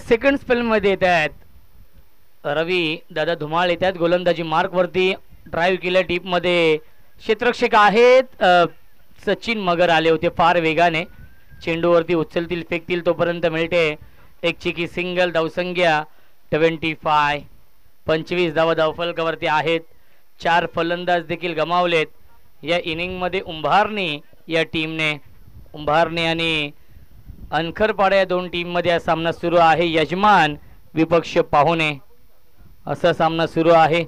सेकंड स्पेल मध्ये येत आहेत रवी दादा धुमाळ येत आहेत. गोलंदाजी मार्क वरती ड्राईव्ह केल्या डीप मध्ये क्षेत्ररक्षक आहेत. सचिन मगर आले होते फार वेगाने. चेंडूवरती उचलतील फेकतील तोपर्यंत मिळते एक चिकी सिंगल. धावसंख्या 25. 25 धावा धावफलकावरती आहेत. 4 फलंदाज देखील गमावलेत या इनिंगमध्ये उंभारणी या टीमने. उंभारणी आणि अनखरपाडा या दोन टीममध्ये हा सामना सुरू आहे. यजमान विपक्ष पाहुणे असा सामना सुरू आहे.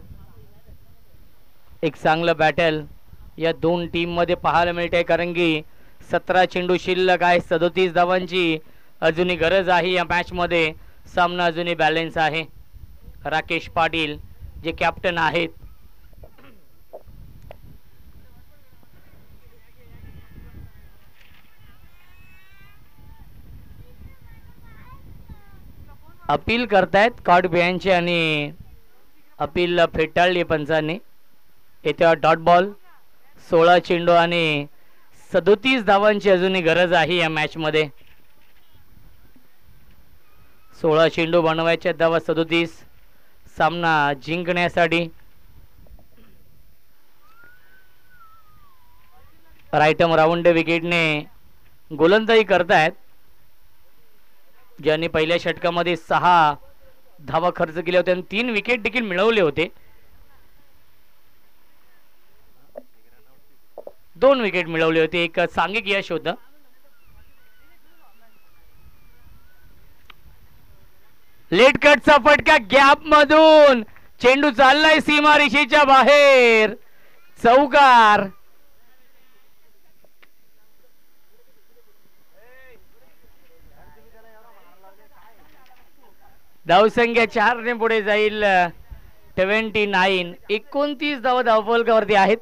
एक चांगलं बॅटल या दोन टीममध्ये पाहायला मिळते कारण की 17 चेंडू शिल्लक आहे. 37 धावांची अजूनही गरज आहे या मॅचमध्ये. सामना अजूनही बॅलन्स आहे. राकेश पाटील जे कॅप्टन आहेत अपील करतायत कार्ड बियांचे आणि अपील फेटाळली पंचांनी. येथे डॉट बॉल. 16 चेंडू आणि 37 धावांची अजूनही गरज आहे या मॅचमध्ये. 16 चेंडू बनवायच्या धावा 37. सामना जिंकण्यासाठी राईटम राऊंड विकेटने गोलंदाजी करतायत. ज्यांनी पहिल्या षटकामध्ये 6 धावा खर्च केल्या होत्या आणि 3 विकेट देखील मिळवले होते. 2 विकेट मिळवले होते. एक सांघिक यश होतं. लेट कटचा फटका गॅप मधून चेंडू चाललाय सीमा रेषेच्या बाहेर. चौकार. धावसंख्या 4 ने पुढे जाईल. 29. 29 धावा धावफलकावरती आहेत.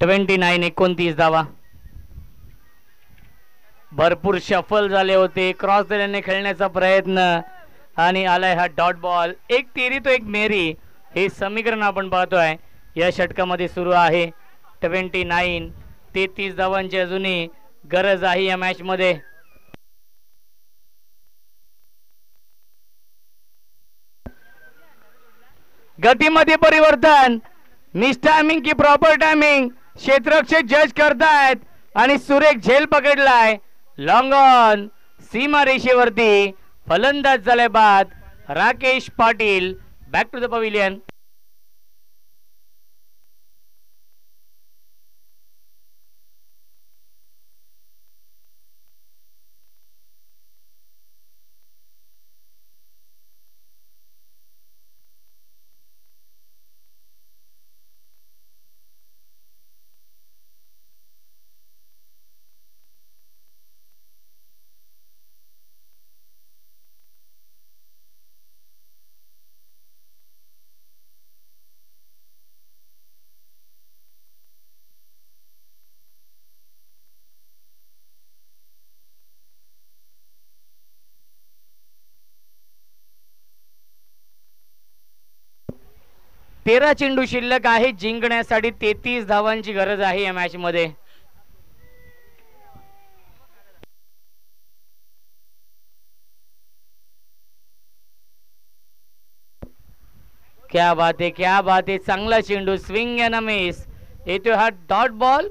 ट्वेंटी 29 धावा. भरपूर शफल झाले होते. क्रॉस दिल्याने खेळण्याचा प्रयत्न आणि आलाय हा डॉट बॉल. एक तेरी तो एक मेरी हे समीकरण आपण पाहतोय या षटकामध्ये सुरू आहे. 29. 33 धावांची अजूनही गरज आहे या मॅच मध्ये. गतीमध्ये परिवर्तन. मिस टायमिंग की प्रॉपर टायमिंग क्षेत्ररक्षक जज करतायत आणि सुरेख झेल पकडलाय. लॉंग ऑन सीमा रेषेवरती फलंदाज झाले बाद. Rakesh Patil back to the pavilion. तेरा चेंडू शिल्लक आहे. जिंकण्यासाठी 33 धावांची गरज आहे या मॅच मध्ये. क्या बात आहे, क्या बात आहे. चांगला चेंडू. Swing and miss. येतोय हा डॉट बॉल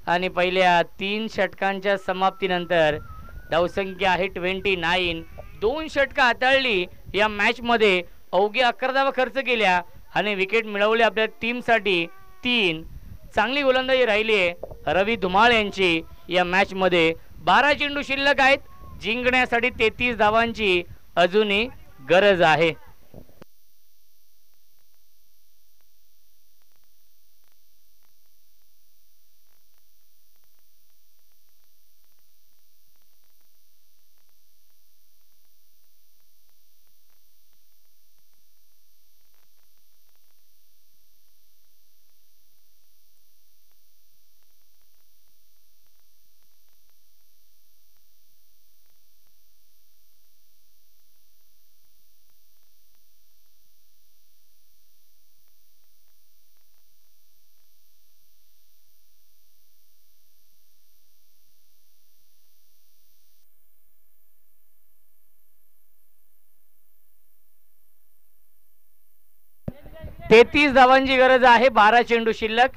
आणि पहिल्या 3 षटकांच्या समाप्तीनंतर धावसंख्या आहे 29. 2 षटकं हाताळली या मॅच मध्ये. अवघे 11 धावा खर्च केल्या आणि विकेट मिळवले आपल्या टीमसाठी 3. चांगली गोलंदाजी राहिली आहे रवी धुमाळ यांची या मॅच मध्ये. 12 चेंडू शिल्लक आहेत. जिंकण्यासाठी 33 धावांची अजूनही गरज आहे. 33 धावांची गरज आहे, 12 चेंडू शिल्लक.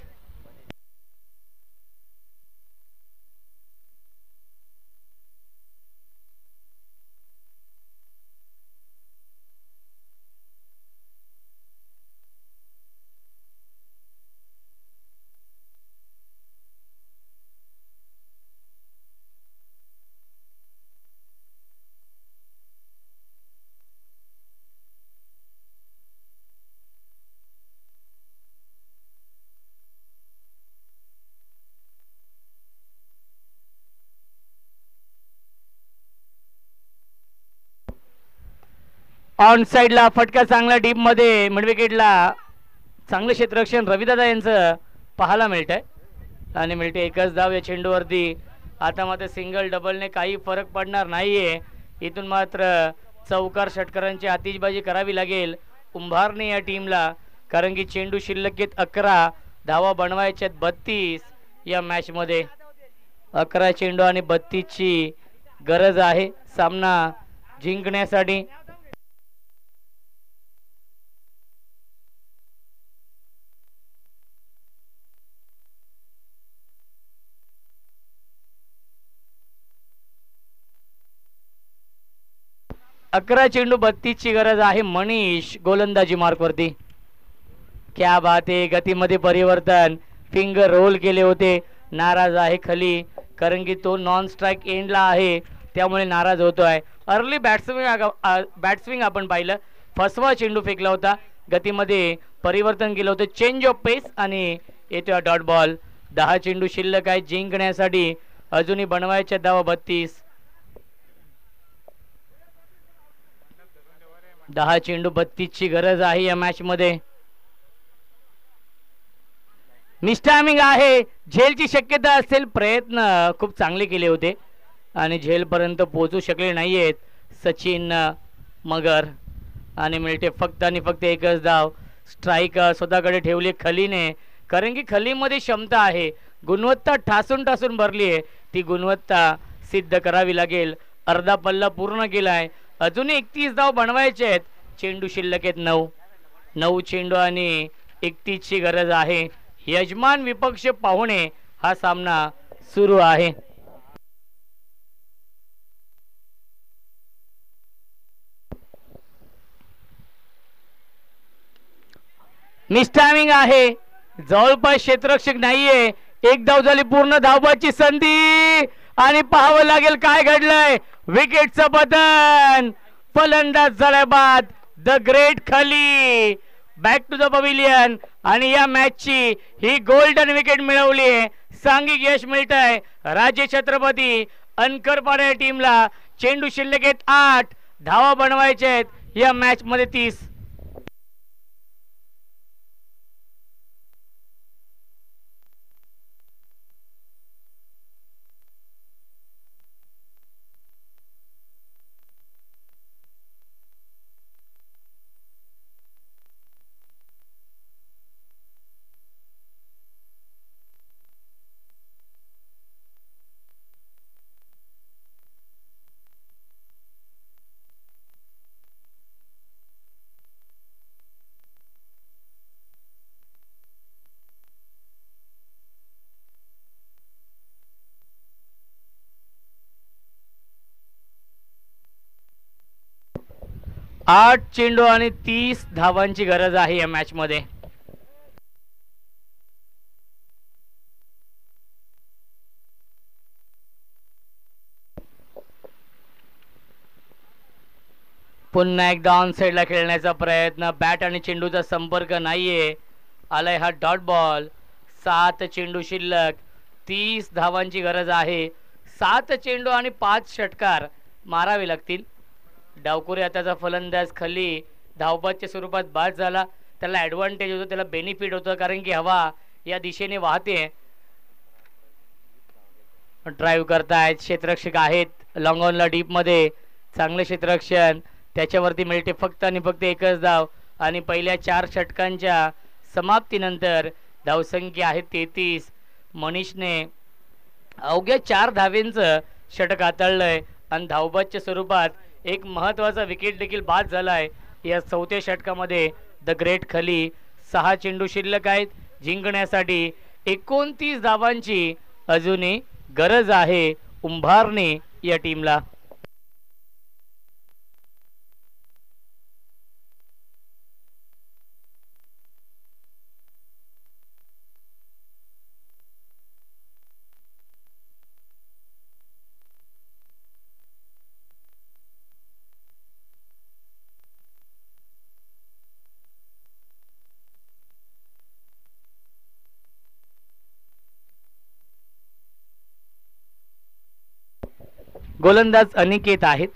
ऑन साइडला फटका चांगला डीप मध्ये मिड विकेटला चांगलं क्षेत्ररक्षण रविदादा यांचं पाहायला मिळत आहे आणि मिळते एकच धाव या चेंडूवरती. आता मात्र सिंगल डबलने काही फरक पडणार नाहीये. इथून मात्र चौकार षटकारांची आतिषबाजी करावी लागेल कुंभारने या टीमला, कारण की चेंडू शिल्लक 11, धावा बनवायच्यात 32 या मॅच मध्ये. 11 चेंडू आणि 32 ची गरज आहे सामना जिंकण्यासाठी. अकरा चेंडू 32 ची गरज आहे. मनीष गोलंदाजी मार्क वरती. क्या बात आहे, गतीमध्ये परिवर्तन, फिंगर रोल केले होते. नाराज आहे खली, कारण की तो नॉन स्ट्राइक एंडला आहे त्यामुळे नाराज होतोय. अर्ली बॅट्सविंग आपण पाहिलं, फसवा चेंडू फेकला होता, गतीमध्ये परिवर्तन केलं होतं, चेंज ऑफ पेस आणि येतोय डॉट बॉल. 10 चेंडू शिल्लक आहे जिंकण्यासाठी. अजूनही बनवायच्या धावा 32. 10 चेंडू 32 ची गरज आहे या मॅच मध्ये. मिसटायमिंग आहे, झेलची शक्यता असेल. प्रयत्न खूप चांगले केले होते आणि झेल पर्यंत पोहोचू शकले नाहीयेत सचिन मगर. आणि मिळते फक्त आणि फक्त एकच धाव. स्ट्राईक स्वतःकडे ठेवली खलीने, कारण की खलीमध्ये क्षमता आहे, गुणवत्ता ठासून ठासून भरली आहे. ती गुणवत्ता सिद्ध करावी लागेल. अर्धा पल्ला पूर्ण केलाय, अजूनही 31 धाव बनवायचे आहेत. चेंडू शिल्लक आहेत 9 चेंडू आणि 31 ची गरज आहे. यजमान विपक्ष पाहुणे हा सामना सुरू आहे. मिसटायमिंग आहे, जवळपास क्षेत्ररक्षक नाहीये. एक धाव झाली, पूर्ण धावबाची संधी आणि पाहावं लागेल काय घडलंय. विकेटचं पतन, फलंदाज झाल्या बाद द ग्रेट खली बॅक टू द पवेलियन आणि या मॅचची ही गोल्डन विकेट मिळवली आहे. सांघिक यश मिळत आहे राजे छत्रपती अनकरपाडा टीमला. चेंडू शिल्लक आहेत 8, धावा बनवायचे आहेत या मॅच मध्ये 30. आठ चेंडू आणि 30 धावांची गरज आहे या मॅच मध्ये. पुन्हा एकदा ऑन साइडला खेळण्याचा प्रयत्न, बॅट आणि चेंडूचा संपर्क नाहीये. आलाय हा डॉट बॉल. 7 चेंडू शिल्लक, 30 धावांची गरज आहे. 7 चेंडू आणि 5 षटकार मारावे लागतील. डावकुरे आताचा फलंदाज खली धावबाच्या स्वरूपात बाद झाला. त्याला ॲडव्हान्टेज होतो, त्याला बेनिफिट होतं, कारण की हवा या दिशेने वाहते. ड्राईव्ह करतायत, क्षेत्ररक्षक आहेत लॉंग ऑनला डीप मध्ये. चांगलं क्षेत्ररक्षण, त्याच्यावरती मिळते फक्त आणि फक्त एकच धाव. आणि पहिल्या 4 षटकांच्या समाप्तीनंतर धावसंख्या आहे 33. मनीषने अवघ्या 4 धावेंचं षटक हाताळलंय आणि धावबाच्या स्वरूपात एक महत्वाचा विकेट देखील बाद झालाय. या 4थ्या षटकामध्ये द ग्रेट खली 6 चेंडू शिल्लक आहेत. जिंकण्यासाठी 29 धावांची अजूनही गरज आहे उंभारणे या टीमला. गोलंदाज अनिकेत आहेत.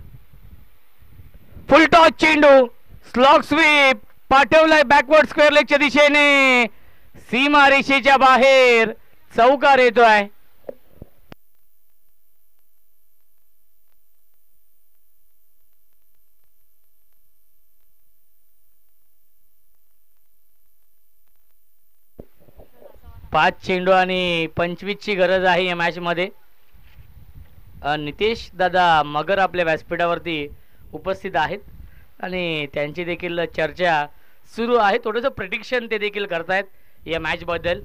फुल टॉस चेंडू स्लॉग स्वीप पाठवलाय बॅकवर्ड स्क्वेअर लेगच्या दिशेने, सीमा रेषेच्या बाहेर चौकार येतोय. पाच चेंडू आणि 25 ची गरज आहे या मॅच मध्ये. नितेश दादा मगर आपल्या व्यासपीठावरती उपस्थित आहेत आणि त्यांची देखील चर्चा सुरू आहे. थोडंसं प्रिडिक्शन ते देखील करतायत या मॅच बद्दल.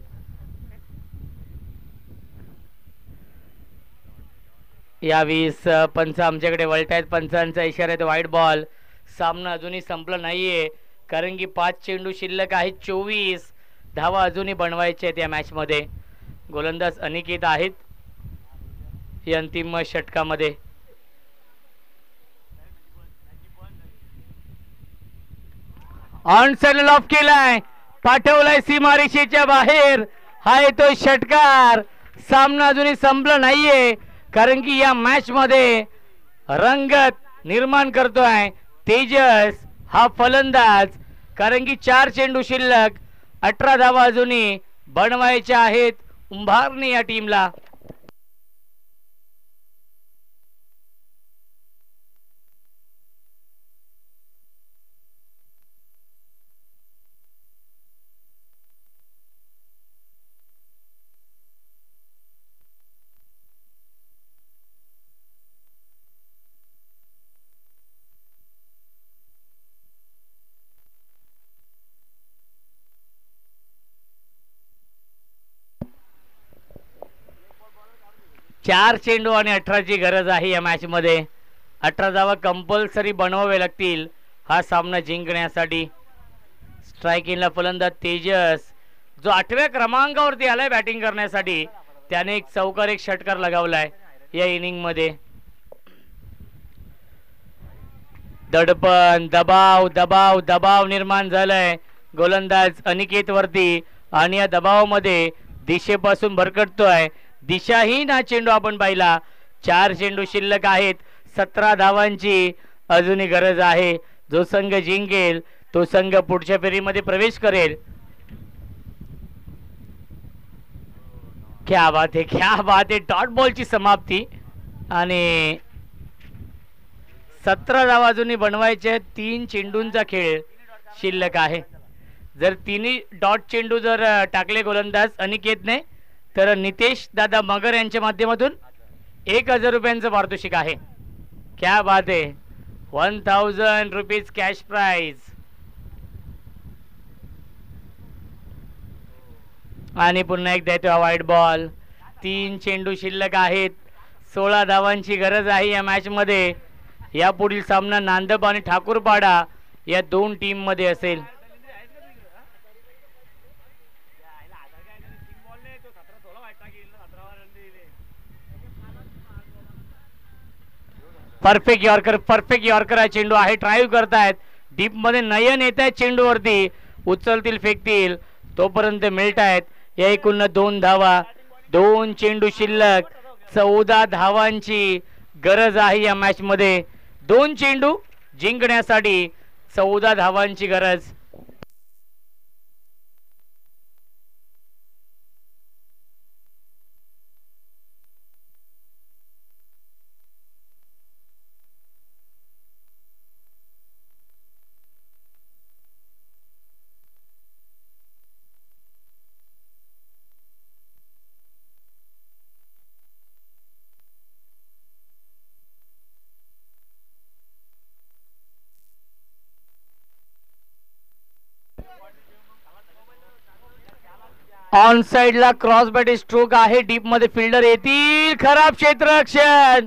या 20 पंच आमच्याकडे वळत आहेत. पंचांचा इशारा आहे वाईट बॉल. सामना अजूनही संपला नाहीये कारण की 5 चेंडू शिल्लक आहेत. 24 धावा अजूनही बनवायच्या आहेत या मॅच मध्ये. गोलंदाज अनिकेत आहेत या अंतिम षटकामध्ये. ऑन साइड ऑफ केलाय, पाठवलाय सीमारेषेच्या बाहेर. हा येतो षटकार. सामना अजूनही संपला नाहीये कारण की या मॅच मध्ये रंगत निर्माण करतोय तेजस हा फलंदाज. कारण की 4 चेंडू शिल्लक, 18 धावा अजूनही बनवायच्या आहेत उंभारणे या टीमला. चार चेंडू आणि 18 ची गरज आहे या मॅच मध्ये. 18 धावा कंपल्सरी बनवावे लागतील हा सामना जिंकण्यासाठी. स्ट्रायकिंगला फलंदाज तेजस जो 8व्या क्रमांकावरती आलाय बॅटिंग करण्यासाठी. त्याने एक चौकार एक षटकार लगावलाय या इनिंग मध्ये. दडपण दबाव दबाव दबाव निर्माण झालाय गोलंदाज अनिकेत वरती आणि या दबावामध्ये दिशेपासून भरकटतोय. दिशाहीन हा चेंडू आपण पाहिला. 4 चेंडू शिल्लक आहेत. 17 धावांची अजूनही गरज आहे. जो संघ जिंकेल तो संघ पुढच्या फेरीमध्ये प्रवेश करेल. क्या बात है, क्या बात है. डॉट बॉलची समाप्ती आणि 17 धावा अजूनही बनवायचे. 3 चेंडूंचा खेळ शिल्लक आहे. जर तिन्ही डॉट चेंडू जर टाकले गोलंदाज अनिकेतने तर नितेश दादा मगर यांच्या माध्यमातून 1000 रुपयांचं पारितोषिक आहे. क्या बात आहे. 1000 रुपीज कॅश प्राइज. आणि पुन्हा एकदा येतो व्हाईट बॉल. 3 चेंडू शिल्लक आहेत. 16 धावांची गरज आहे या मॅच मध्ये. या पुढील सामना नांदप आणि ठाकूरपाडा या 2 टीम मध्ये असेल. परफेक्ट यॉर्कर हा चेंडू आहे. ड्राईव्ह करतायत. डीप मध्ये नयन येत आहेत चेंडूवरती. उचलतील फेकतील तोपर्यंत मिळत आहेत. या एकूण 2 धावा. 2 चेंडू शिल्लक. 14 धावांची गरज आहे या मॅच मध्ये. 2 चेंडू जिंकण्यासाठी 14 धावांची गरज. ऑन साइडला क्रॉस बॅट स्ट्रोक आहे. डीप मध्ये फिल्डर येतील. खराब क्षेत्ररक्षण.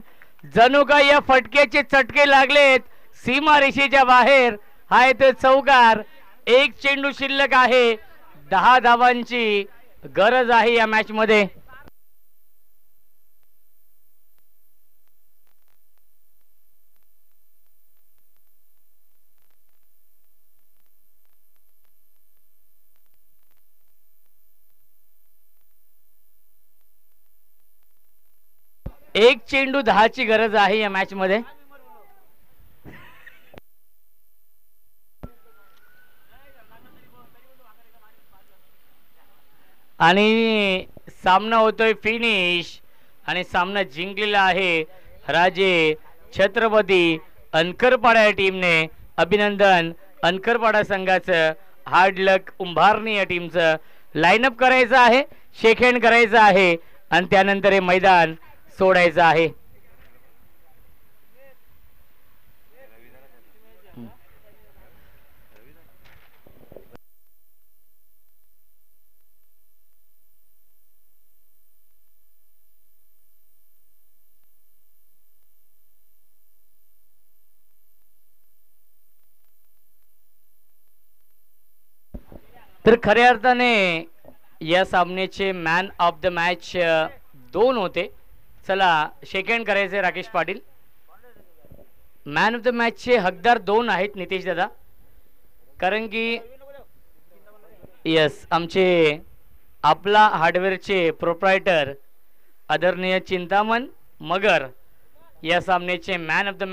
जणू का या फटक्याचे चटके लागलेत. सीमा रेषेच्या बाहेर हाय ते चौकार. एक चेंडू शिल्लक आहे. 10 धावांची गरज आहे या मॅच मध्ये. एक चेंडू 10 ची गरज आहे या मॅच मध्ये. आणि सामना होतोय फिनिश आणि सामना जिंकलेला आहे राजे छत्रपती अनकरपाडा या टीमने. अभिनंदन अनकरपाडा संघाचं. हार्ड लक उंभारणी या टीमचं. लाईनअप करायचं आहे, शेक हँड करायचं आहे आणि त्यानंतर हे मैदान सोडायचं आहे. तर खऱ्या अर्थाने या सामन्याचे मॅन ऑफ द मॅच 2 होते. चला शेक हँड करायचे Rakesh Patil. Man of the मॅचचे हकदार 2 आहेत नितेश दादा. कारण की यस आमचे आपला हार्डवेअरचे प्रोप्रायटर आदरणीय चिंतामण मगर या सामन्याचे मॅन ऑफ द